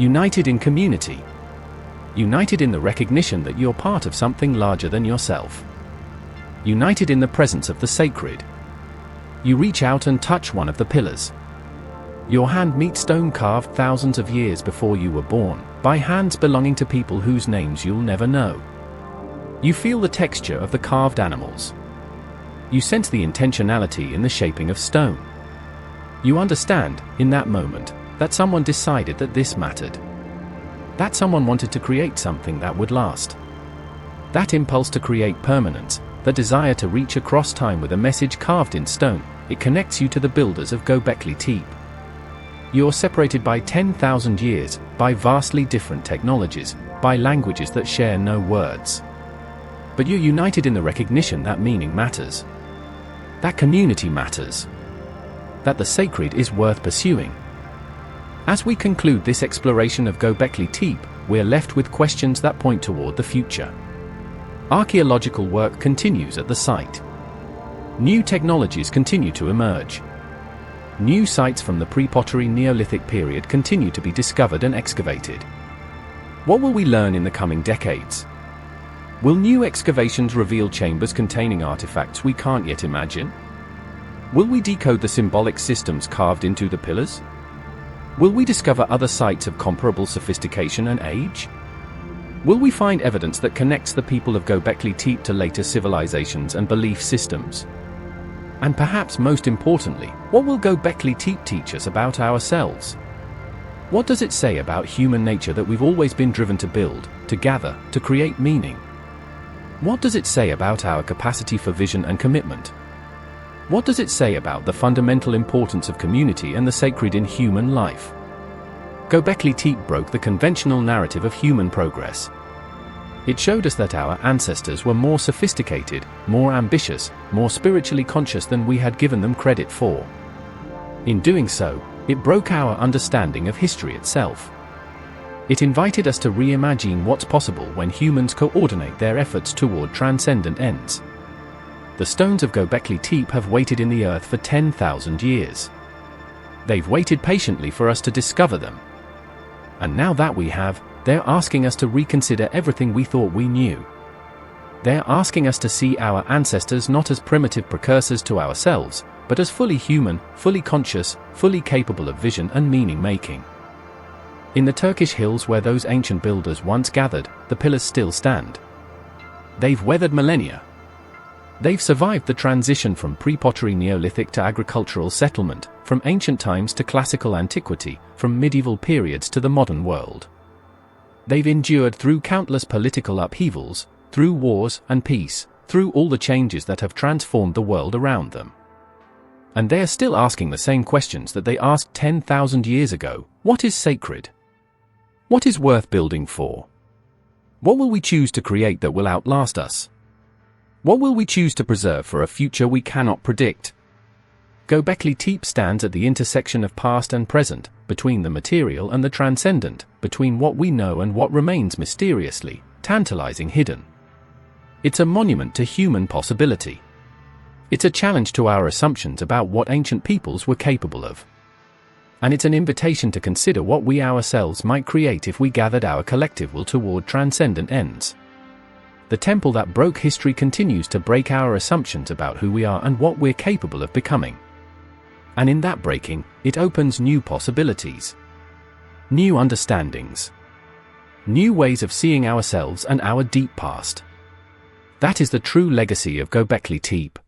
United in community. United in the recognition that you're part of something larger than yourself. United in the presence of the sacred. You reach out and touch one of the pillars. Your hand meets stone carved thousands of years before you were born, by hands belonging to people whose names you'll never know. You feel the texture of the carved animals. You sense the intentionality in the shaping of stone. You understand, in that moment, that someone decided that this mattered. That someone wanted to create something that would last. That impulse to create permanence, the desire to reach across time with a message carved in stone, it connects you to the builders of Göbekli Tepe. You're separated by 10,000 years, by vastly different technologies, by languages that share no words. But you're united in the recognition that meaning matters. That community matters. That the sacred is worth pursuing. As we conclude this exploration of Göbekli Tepe, we're left with questions that point toward the future. Archaeological work continues at the site. New technologies continue to emerge. New sites from the pre-pottery Neolithic period continue to be discovered and excavated. What will we learn in the coming decades? Will new excavations reveal chambers containing artifacts we can't yet imagine? Will we decode the symbolic systems carved into the pillars? Will we discover other sites of comparable sophistication and age? Will we find evidence that connects the people of Göbekli Tepe to later civilizations and belief systems? And perhaps most importantly, what will Göbekli Tepe teach us about ourselves? What does it say about human nature that we've always been driven to build, to gather, to create meaning? What does it say about our capacity for vision and commitment? What does it say about the fundamental importance of community and the sacred in human life? Göbekli Tepe broke the conventional narrative of human progress. It showed us that our ancestors were more sophisticated, more ambitious, more spiritually conscious than we had given them credit for. In doing so, it broke our understanding of history itself. It invited us to reimagine what's possible when humans coordinate their efforts toward transcendent ends. The stones of Göbekli Tepe have waited in the earth for 10,000 years. They've waited patiently for us to discover them. And now that we have, they're asking us to reconsider everything we thought we knew. They're asking us to see our ancestors not as primitive precursors to ourselves, but as fully human, fully conscious, fully capable of vision and meaning-making. In the Turkish hills where those ancient builders once gathered, the pillars still stand. They've weathered millennia. They've survived the transition from pre-pottery Neolithic to agricultural settlement, from ancient times to classical antiquity, from medieval periods to the modern world. They've endured through countless political upheavals, through wars and peace, through all the changes that have transformed the world around them. And they are still asking the same questions that they asked 10,000 years ago. What is sacred? What is worth building for? What will we choose to create that will outlast us? What will we choose to preserve for a future we cannot predict? Göbekli Tepe stands at the intersection of past and present, between the material and the transcendent, between what we know and what remains mysteriously, tantalizing hidden. It's a monument to human possibility. It's a challenge to our assumptions about what ancient peoples were capable of. And it's an invitation to consider what we ourselves might create if we gathered our collective will toward transcendent ends. The temple that broke history continues to break our assumptions about who we are and what we're capable of becoming. And in that breaking, it opens new possibilities. New understandings. New ways of seeing ourselves and our deep past. That is the true legacy of Göbekli Tepe.